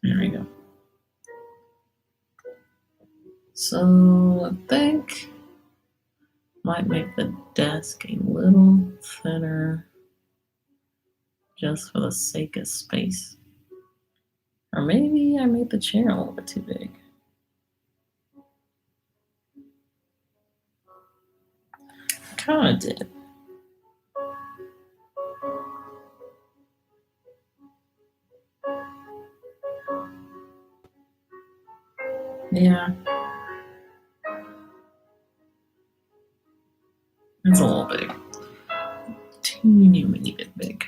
There we go. So I think might make the desk a little thinner just for the sake of space. Or maybe I made the chair a little bit too big. I kind of did. Yeah. It's a little big. Teeny weeny bit big.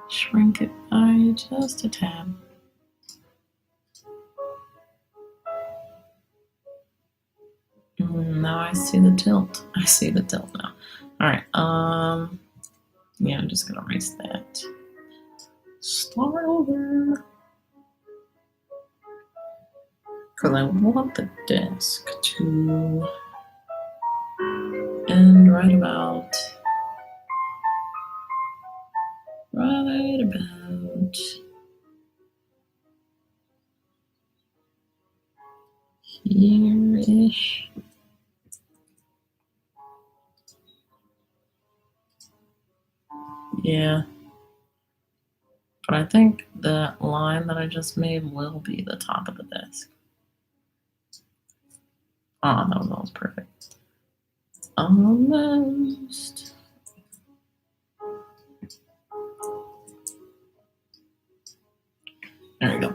Shrink it by just a tad. Now I see the tilt. I see the tilt now. Alright, yeah, I'm just gonna erase that. Start over. Because I want the desk to end right about here-ish. Yeah. But I think the line that I just made will be the top of the desk. Oh, that was almost perfect. Almost. There we go.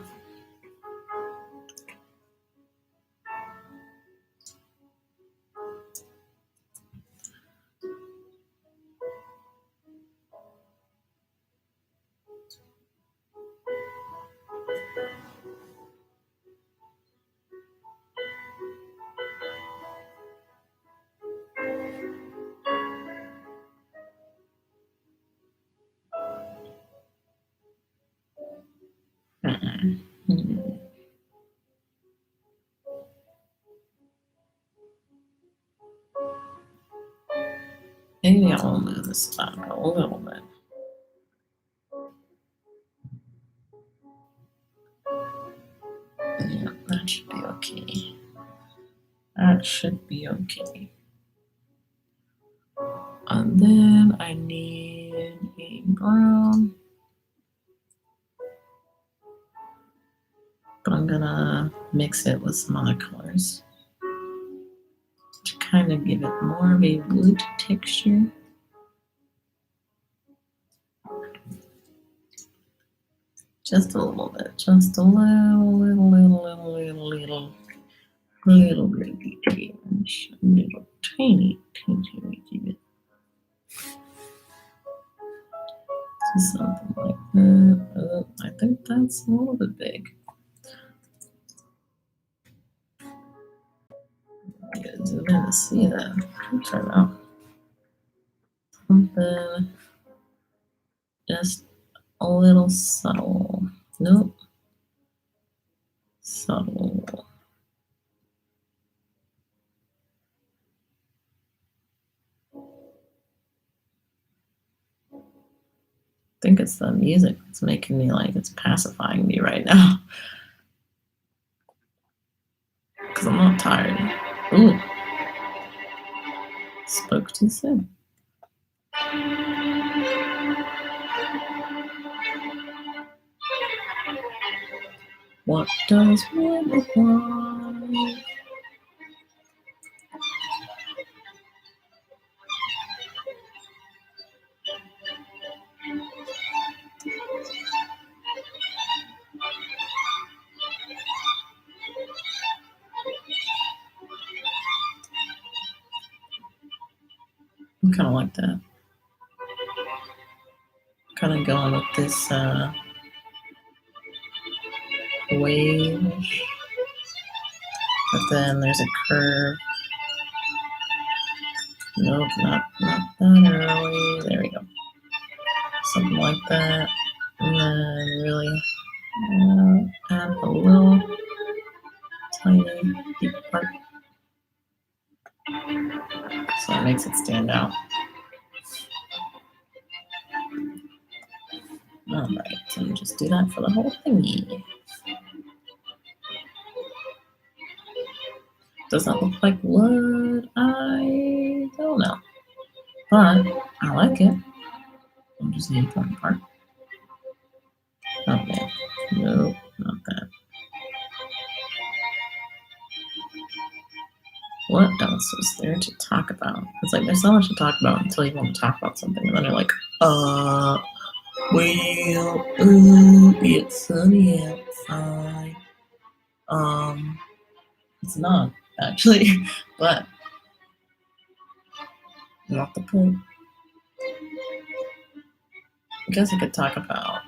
Maybe I'll move this up a little bit. Yeah, that should be okay. That should be okay. And then I need a brown. But I'm gonna mix it with some other colors to kind of give it more of a wood texture. Just a little bit, just a little bitty change, a little teeny bit. Just something like that. I think that's a little bit big. Zoom in to see that. Try it out. Something just a little subtle. Nope. Subtle. I think it's the music that's making me like, it's pacifying me right now. Because I'm not tired. Ooh. Spoke too soon. What does one look like? I kind of like that. Kind of going with this wave, but then there's a curve. Nope, not that early. There we go. Something like that, and then really add a little tiny deep part, so it makes it stand out. All right, so just do that for the whole thingy. Does that look like wood? I don't know, but I like it. I'll just need one part. Okay, nope, not that. What else is there to talk about? It's like there's so much to talk about until you want to talk about something, and then you're like, well, it's sunny outside. I it's not actually, but not the point. I guess I could talk about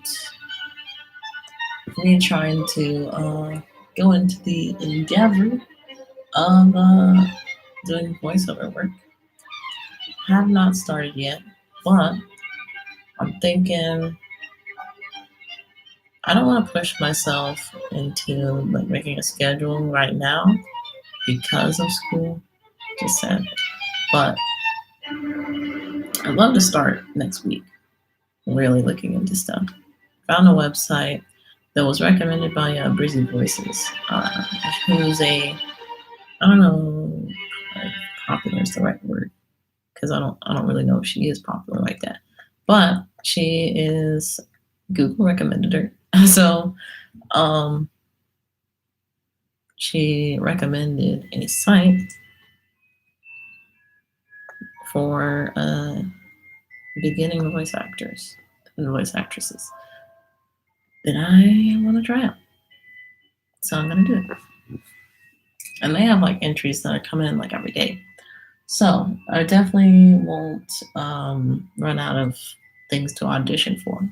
me trying to go into the endeavor of doing voiceover work. Have not started yet, but I'm thinking I don't want to push myself into like making a schedule right now because of school, just said. But I'd love to start next week, really looking into stuff. Found a website that was recommended by Breezy Voices, who's I don't know if popular is the right word, because I don't really know if she is popular like that. But she is, Google recommended her. So she recommended a site for beginning voice actors and voice actresses that I want to try out. So I'm gonna do it. And they have like entries that are coming in like every day. So I definitely won't run out of things to audition for,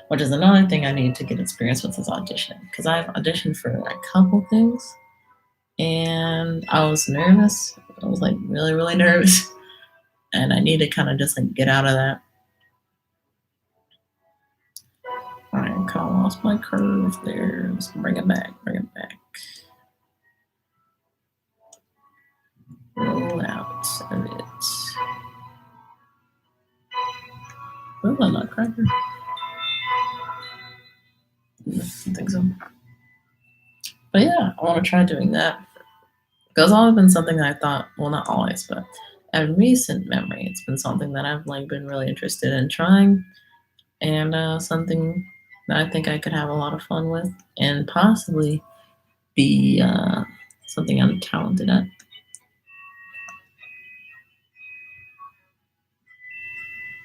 which is another thing I need to get experience with is audition, because I've auditioned for a couple things and I was nervous. I was like really, really nervous. And I need to kind of just like get out of that. All right, I kind of lost my curve there. Let's bring it back, bring it back. Roll out of it. Oh, a nutcracker. I don't think so. But yeah, I want to try doing that. Because it's always been something that I thought, well, not always, but in recent memory, it's been something that I've like been really interested in trying, and something that I think I could have a lot of fun with, and possibly be something I'm talented at.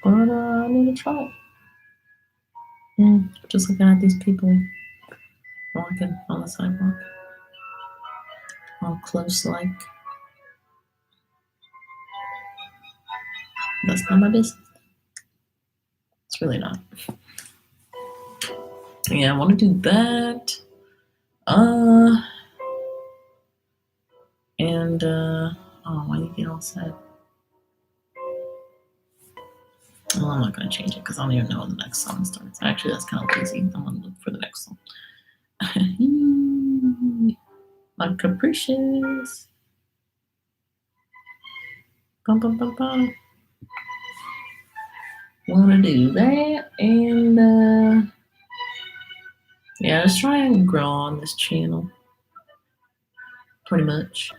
But I need to try it. Just looking at these people walking on the sidewalk, all close like. That's not my business. It's really not. Yeah, I want to do that. And oh, why you get all sad? Well, I'm not gonna change it because I don't even know when the next song starts. Actually, that's kind of lazy. I'm gonna look for the next song. Like capricious. Bum, bum, bum, bum. Wanna do that, and yeah, just try and grow on this channel. Pretty much.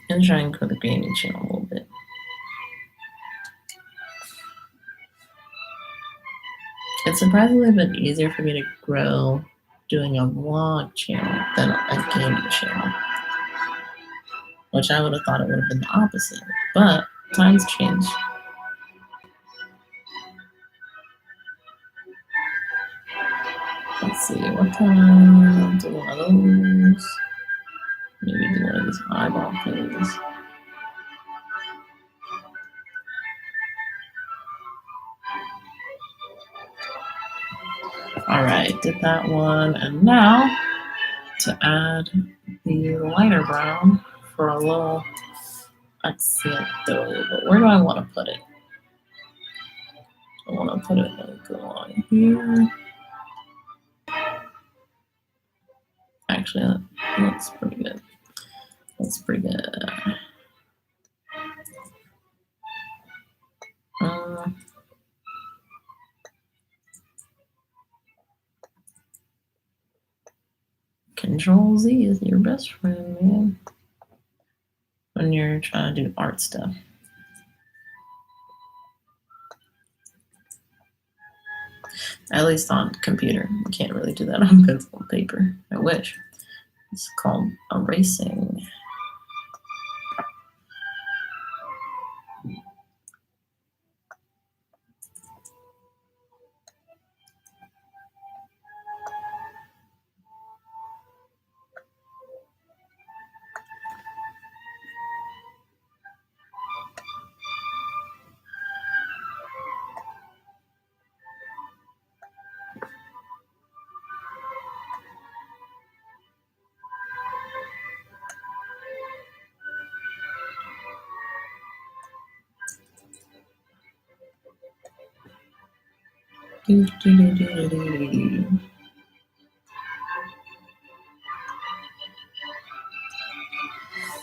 And try and grow the gaming channel a little bit. It's surprisingly been easier for me to grow doing a vlog channel than a gaming channel, which I would have thought it would have been the opposite, but times change. Let's see, what can I do? One of those? Maybe do one of these eyeball things. All right, did that one, and now to add the lighter brown for a little accent though, but where do I want to put it? I want to put it like along here. Actually, that looks pretty good. That's pretty good. Control Z is your best friend, man, when you're trying to do art stuff. At least on computer. You can't really do that on pencil and paper. I wish. It's called erasing.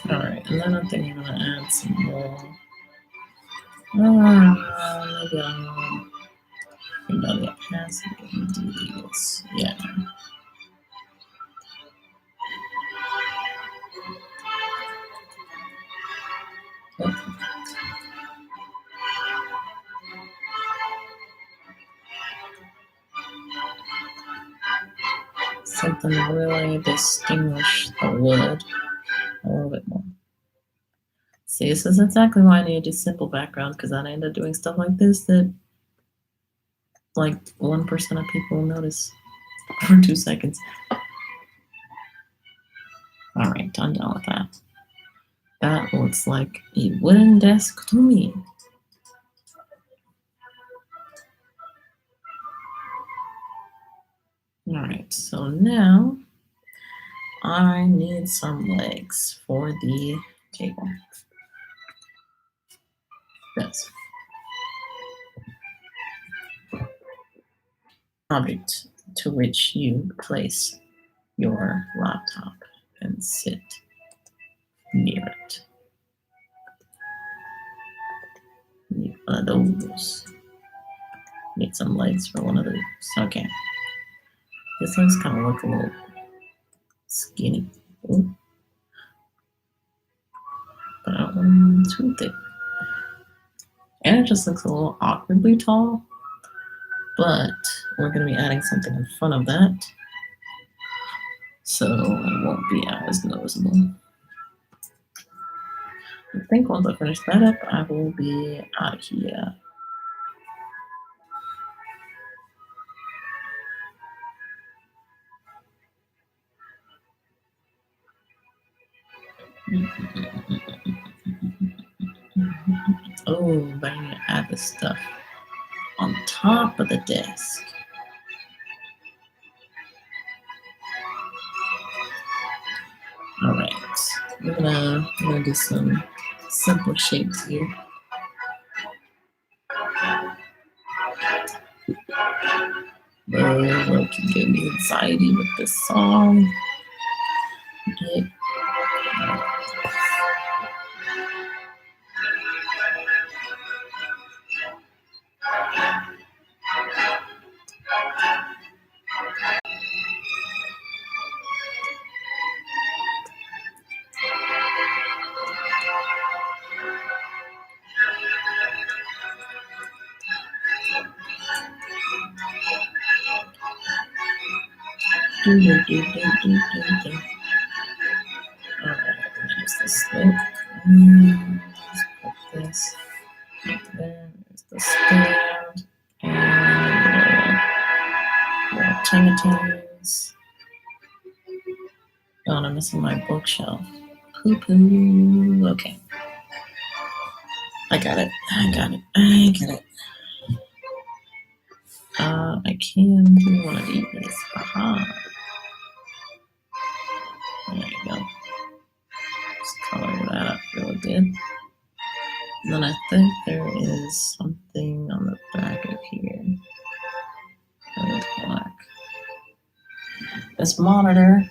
Alright, and then I think I'm gonna add some more. Maybe I'll about the opacity and do this. Yeah. Something to really distinguish the wood a little bit more. See, this is exactly why I need to do simple background, because I end up doing stuff like this that like 1% of people will notice for 2 seconds. All right, I'm done with that. That looks like a wooden desk to me. All right, so now I need some legs for the table. Yes. Object to which you place your laptop and sit near it. Need one of those. Need some legs for one of those. Okay. This one's kind of look a little skinny. Ooh. But I don't want too thick. And it just looks a little awkwardly tall. But we're going to be adding something in front of that, so it won't be as noticeable. I think once I finish that up, I will be out of here. Oh, but I'm going to add this stuff on top of the desk. All right, we're gonna do some simple shapes here. Look, you gave me anxiety with this song. Get Alright, there's the stick. Let's put this right there. There's the stand. And little tangles. Oh, and I'm missing my bookshelf. Poo-poo. Okay. I got it. I got it. I get it. I can do one of these. Haha. There you go. Just color that up really good. And then I think there is something on the back of here. That is black. This monitor.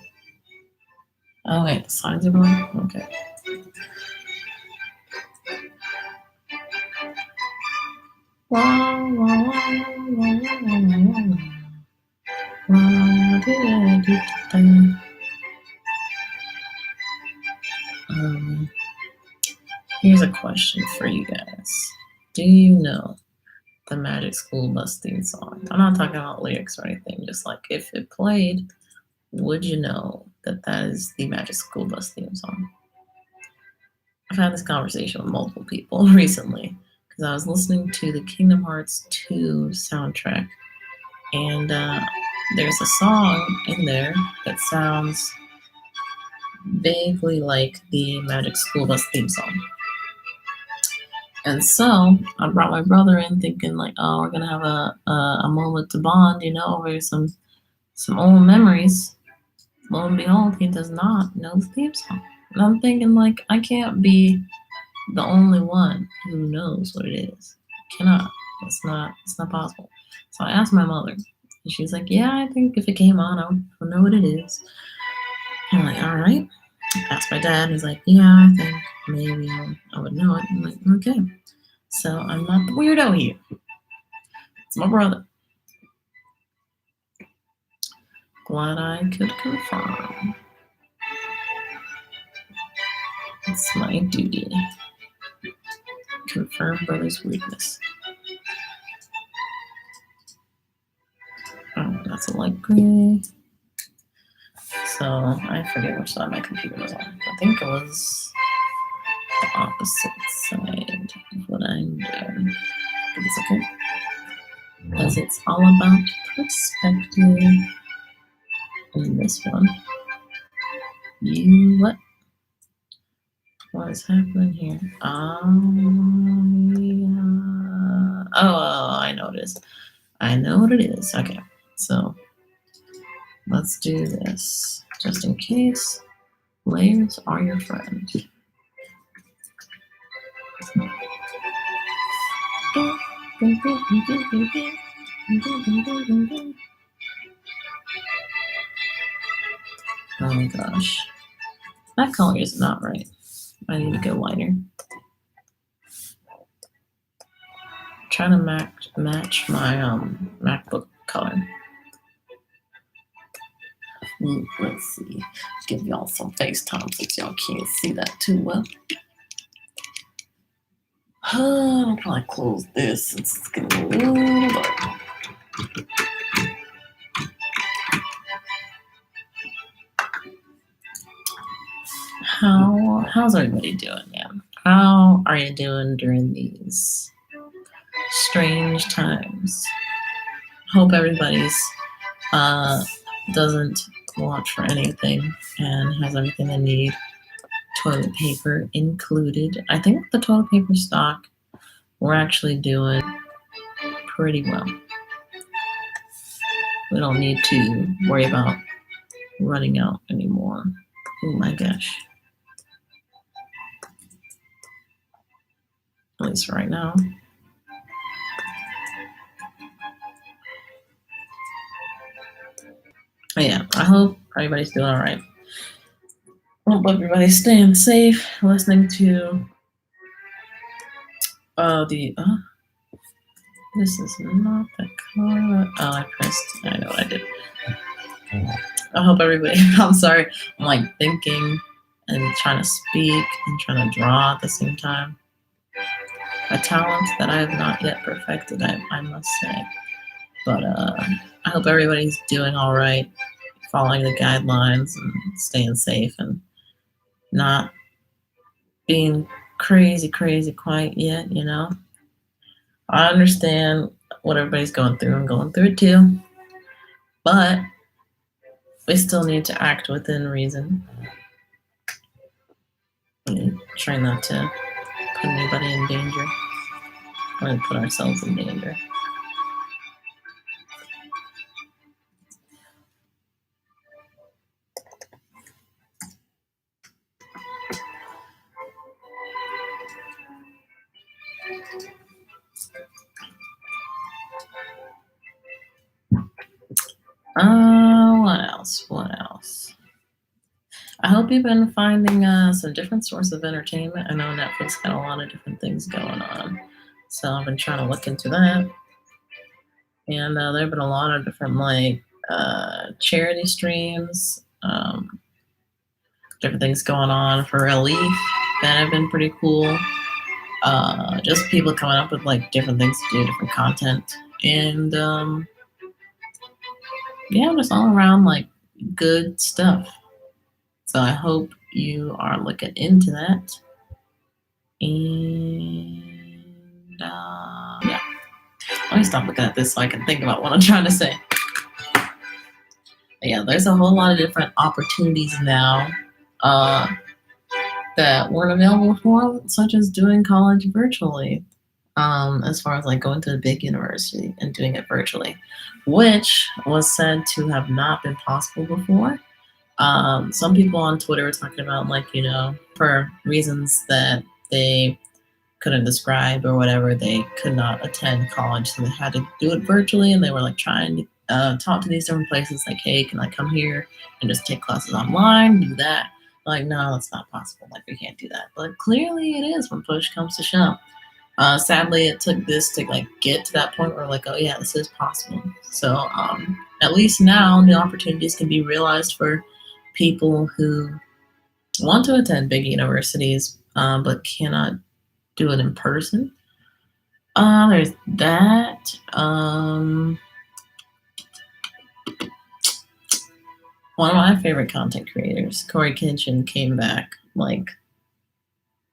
Oh wait, the sides are black? Okay. Here's a question for you guys. Do you know the Magic School Bus theme song? I'm not talking about lyrics or anything, just like if it played, would you know that that is the Magic School Bus theme song? I've had this conversation with multiple people recently because I was listening to the Kingdom Hearts 2 soundtrack, and there's a song in there that sounds vaguely like the Magic School Bus theme song. And so I brought my brother in thinking like, oh, we're gonna have a moment to bond, you know, over some old memories. Lo and behold, he does not know the theme song. And I'm thinking like, I can't be the only one who knows what it is. I cannot. It's not possible. So I asked my mother, and she was like, yeah, I think if it came on, I would know what it is. I'm like, all right. I asked my dad, he's like, yeah, I think maybe I would know it. I'm like, okay. So I'm not the weirdo here. It's my brother. Glad I could confirm. It's my duty. Confirm brother's weirdness. Oh, that's a light gray. So I forget which side my computer was on. I think it was the opposite side of what I'm doing. But it's okay. Because it's all about perspective in this one. What? What is happening here? Oh, I know it is. I know what it is. Okay, so let's do this. Just in case, layers are your friend. Oh my gosh. That color is not right. I need to go lighter. Trying to match my MacBook color. Let's see. Give y'all some FaceTime since y'all can't see that too well. I'll probably close this since it's getting a little dark. How's everybody doing, man? How are you doing during these strange times? Hope everybody's doesn't watch for anything and has everything they need. Toilet paper included. I think the toilet paper stock we're actually doing pretty well. We don't need to worry about running out anymore. Oh my gosh. At least right now. But yeah, I hope everybody's doing all right. I hope everybody's staying safe, listening to this is not the color. Oh, I know what I did. I hope everybody, I'm sorry, I'm like thinking and trying to speak and trying to draw at the same time. A talent that I have not yet perfected, I must say. But I hope everybody's doing all right, following the guidelines and staying safe and not being crazy quiet yet, you know? I understand what everybody's going through. I'm going through it too. But we still need to act within reason. We try not to put anybody in danger or put ourselves in danger. What else? I hope you've been finding some different sources of entertainment. I know Netflix got a lot of different things going on, so I've been trying to look into that. And there have been a lot of different charity streams, different things going on for relief that have been pretty cool. Just people coming up with like different things to do, different content, and yeah, just all around like good stuff. So I hope you are looking into that. And yeah, let me stop looking at this so I can think about what I'm trying to say. But yeah, there's a whole lot of different opportunities now that weren't available before, such as doing college virtually. As far as like going to a big university and doing it virtually, which was said to have not been possible before. Some people on Twitter were talking about like, you know, for reasons that they couldn't describe or whatever, they could not attend college, so they had to do it virtually, and they were like trying to talk to these different places, like, hey, can I come here and just take classes online, do that? Like, no, that's not possible. Like, we can't do that. But clearly, it is when push comes to shove. Sadly, it took this to like get to that point where like, oh yeah, this is possible. So at least now the opportunities can be realized for people who want to attend big universities but cannot do it in person. There's that. One of my favorite content creators, Corey Kenshin, came back like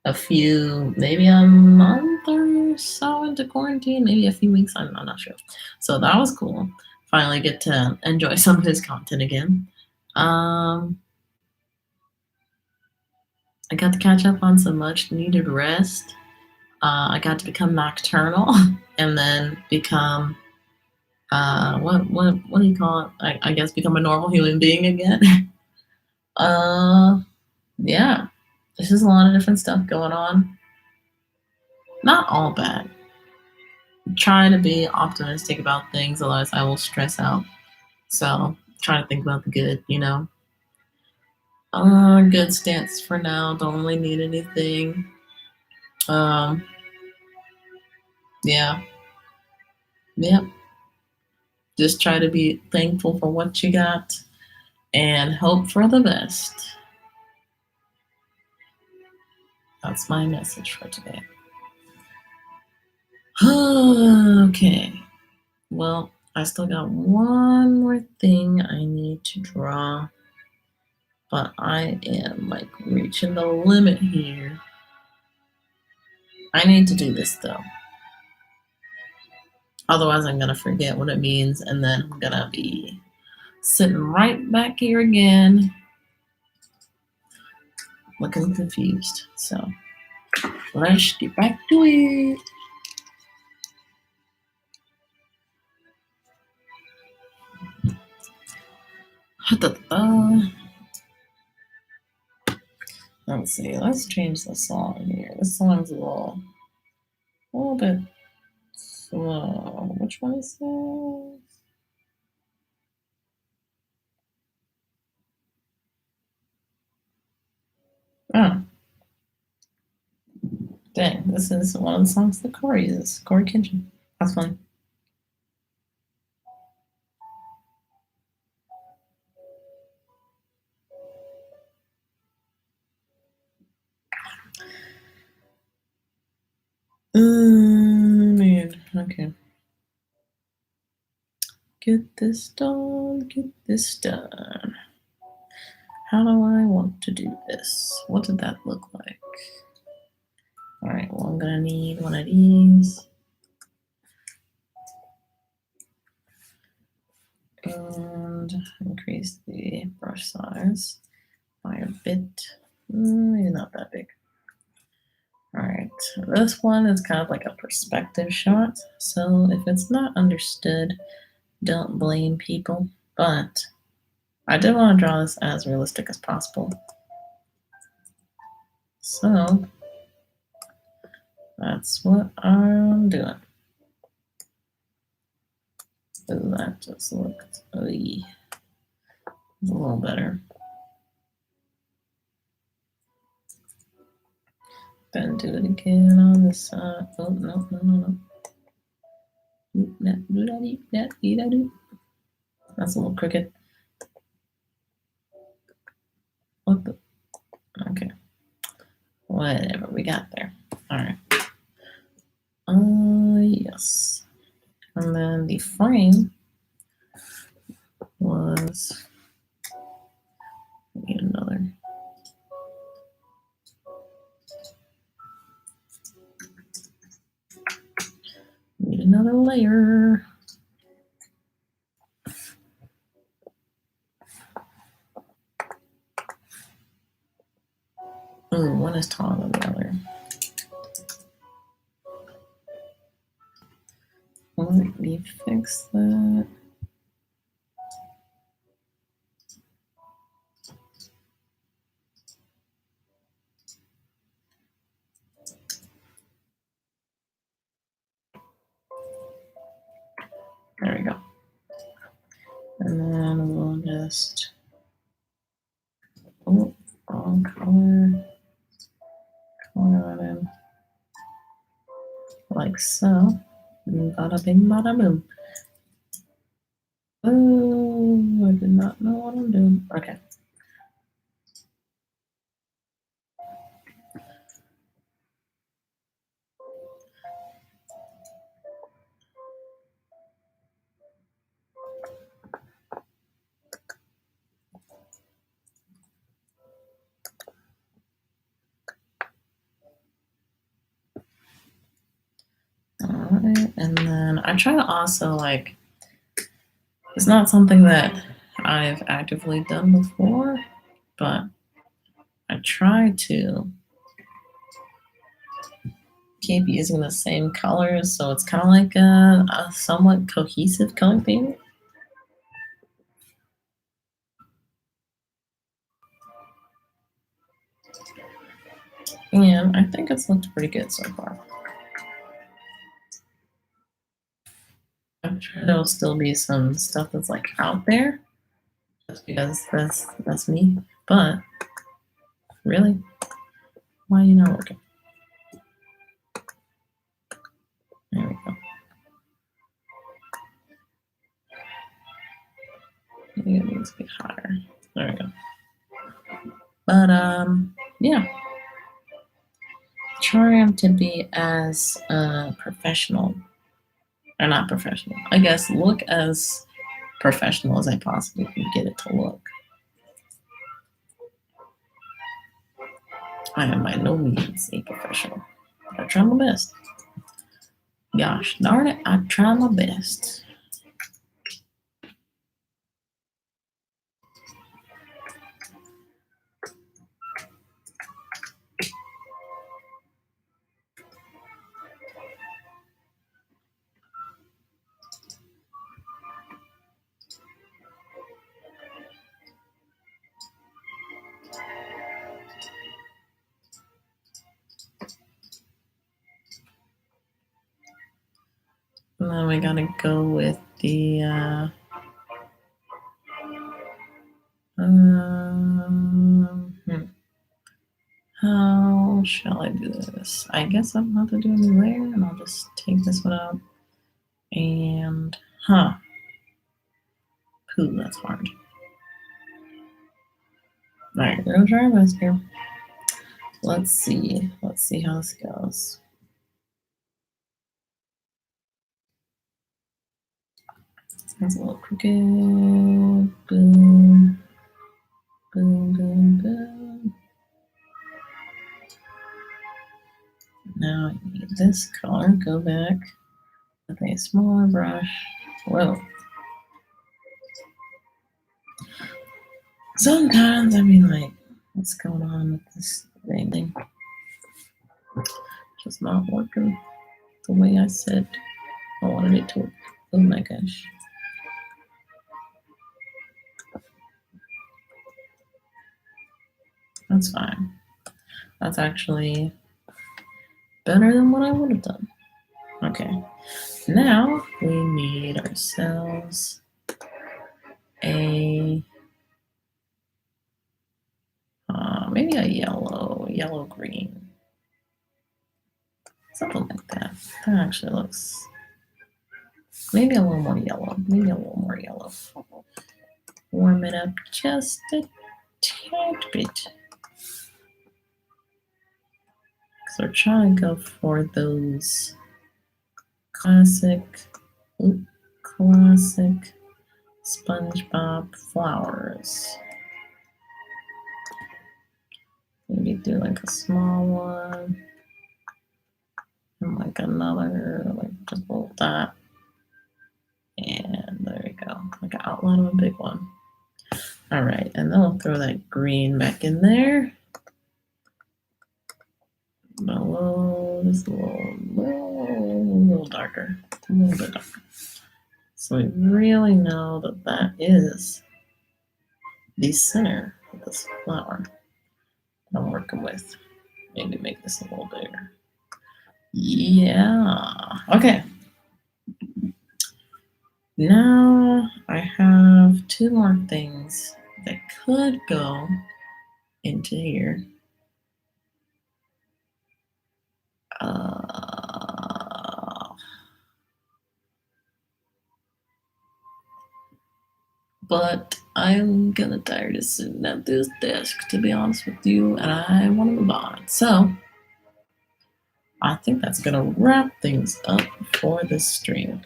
maybe a month or so into quarantine, maybe a few weeks, I'm not sure. So that was cool. Finally get to enjoy some of his content again. I got to catch up on some much needed rest. I got to become nocturnal and then become what do you call it? I guess become a normal human being again. Yeah, there's just a lot of different stuff going on. Not all bad. Try to be optimistic about things, otherwise I will stress out. So try to think about the good, you know. Good stance for now. Don't really need anything. Yeah. Yep. Just try to be thankful for what you got and hope for the best. That's my message for today. Okay. Well, I still got one more thing I need to draw, but I am like reaching the limit here. I need to do this though. Otherwise, I'm gonna forget what it means, and then I'm gonna be sitting right back here again, looking confused. So let's get back to it. Let's see. Let's change the song here. This song's a little bit slow. Which one is this? Oh, dang! This is one of the songs that Corey uses. Corey Kenshin. That's fun. Man. Okay. Get this done. Get this done. How do I want to do this? What did that look like? All right, well, I'm gonna need one of these. And increase the brush size by a bit. Maybe not that big. All right, this one is kind of like a perspective shot. So if it's not understood, don't blame people. But I did want to draw this as realistic as possible. So that's what I'm doing. Ooh, that just looked a little better. Then do it again on this side. Oh, no. That's a little crooked. What the? Okay. Whatever, we got there. All right. Yes. And then the frame was need another layer. Ooh, one is taller than the other. Let me fix that. There we go. And then we'll just, oh, wrong color. Color that in. Like so. Bada bing, bada boom. Oh, I did not know what I'm doing. Okay. Alright, and then I try to also like, it's not something that I've actively done before, but I try to keep using the same colors, so it's kind of like a somewhat cohesive color theme. And I think it's looked pretty good so far. I'm sure there'll still be some stuff that's like out there, just because that's me. But really, why are you not looking? There we go. Maybe it needs to be higher. There we go. But yeah. Trying to be as professional, or not professional, I guess look as professional as I possibly can get it to look. I am by no means a professional, but I try my best. Gosh darn it, I try my best. And then we gotta go with the how shall I do this? I guess I'm about to do a new layer, and I'll just take this one out. And pooh, that's hard. All right, we're gonna try our best here. Let's see how this goes. That's a little crooked. Boom, boom, boom, boom. Now I need this color. Go back with a smaller brush. Whoa. Sometimes I mean, like, what's going on with this thing? Just not working the way I said I wanted it to. Oh my gosh. That's fine. That's actually better than what I would have done. Okay. Now we need ourselves a maybe a yellow green, something like that. That actually looks maybe a little more yellow. Warm it up just a tad bit. So we're trying to go for those classic SpongeBob flowers. Maybe do like a small one and like another, like just a little dot. And there we go, like an outline of a big one. All right, and then we'll throw that green back in there. Below, just a little darker, a little bit darker. So we really know that that is the center of this flower that I'm working with. Maybe make this a little bigger. Yeah, okay. now I have 2 more things that could go into here. But I'm gonna tired of sitting at this desk, to be honest with you, and I want to move on. So I think that's gonna wrap things up for this stream.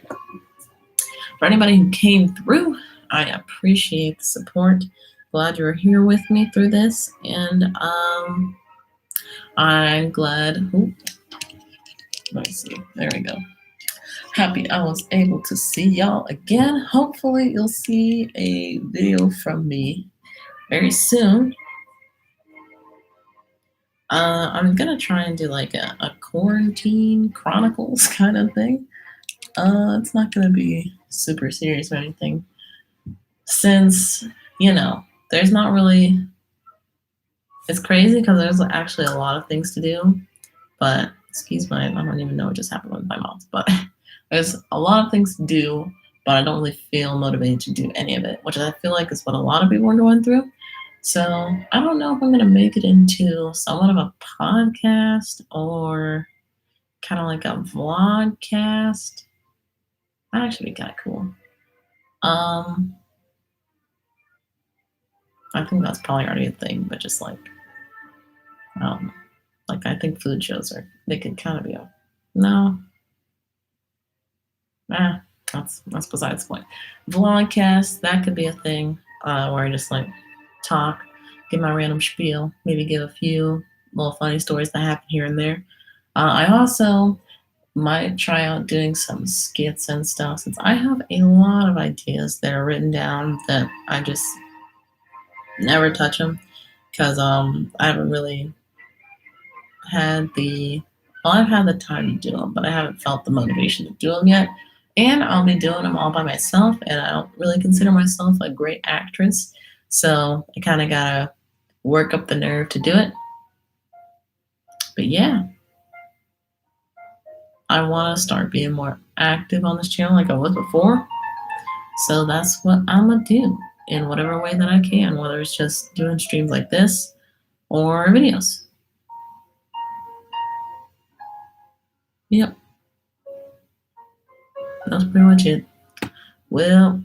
For anybody who came through, I appreciate the support. Glad you're here with me through this, and I'm glad. Let me see. There we go. Happy I was able to see y'all again. Hopefully, you'll see a video from me very soon. I'm gonna try and do like a quarantine chronicles kind of thing. It's not gonna be super serious or anything, since there's not really. It's crazy because there's actually a lot of things to do, but excuse my, I don't even know what just happened with my mouth, but there's a lot of things to do, but I don't really feel motivated to do any of it, which I feel like is what a lot of people are going through. So I don't know if I'm going to make it into somewhat of a podcast or kind of like a vlogcast. That'd actually be kind of cool. I think that's probably already a thing, but just like, like I think food shows they could kind of be that's besides the point. Vlogcast, that could be a thing where I just like talk, give my random spiel, maybe give a few little funny stories that happen here and there. I also might try out doing some skits and stuff, since I have a lot of ideas that are written down that I just never touch them because I haven't really had I've had the time to do them, but I haven't felt the motivation to do them yet. And I'll be doing them all by myself, and I don't really consider myself a great actress, so I kind of gotta work up the nerve to do it. But yeah, I want to start being more active on this channel like I was before. So that's what I'm gonna do in whatever way that I can, whether it's just doing streams like this or videos. Yep. That's pretty much it. Well,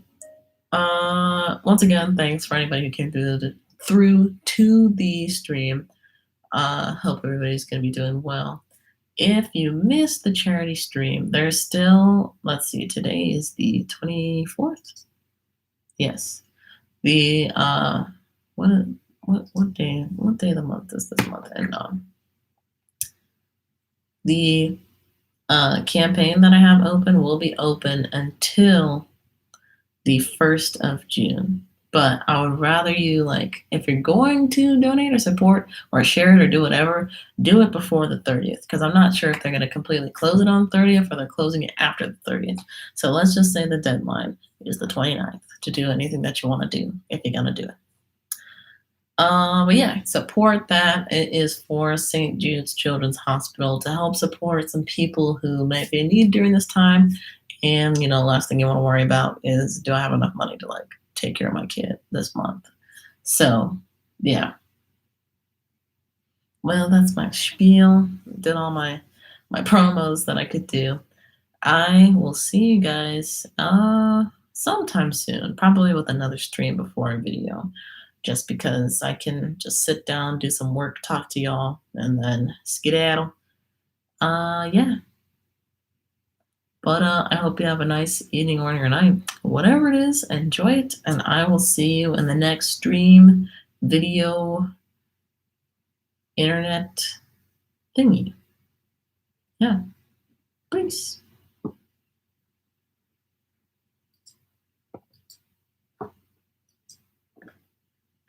once again, thanks for anybody who came through to the stream. Hope everybody's gonna be doing well. If you missed the charity stream, there's still, let's see, today is the 24th. Yes. The what day of the month is this month? And the campaign that I have open will be open until the 1st of June. But I would rather you, like, if you're going to donate or support or share it or do whatever, do it before the 30th, because I'm not sure if they're going to completely close it on the 30th or they're closing it after the 30th. So let's just say the deadline is the 29th to do anything that you want to do, if you're going to do it. But yeah, support that. It is for St. Jude's Children's Hospital to help support some people who might be in need during this time. And, last thing you want to worry about is, do I have enough money to like take care of my kid this month? So yeah. Well, that's my spiel. Did all my promos that I could do. I will see you guys sometime soon, probably with another stream before a video, just because I can just sit down, do some work, talk to y'all, and then skedaddle. Yeah. But I hope you have a nice evening, morning, or night. Whatever it is, enjoy it, and I will see you in the next stream, video, internet thingy. Yeah. Peace.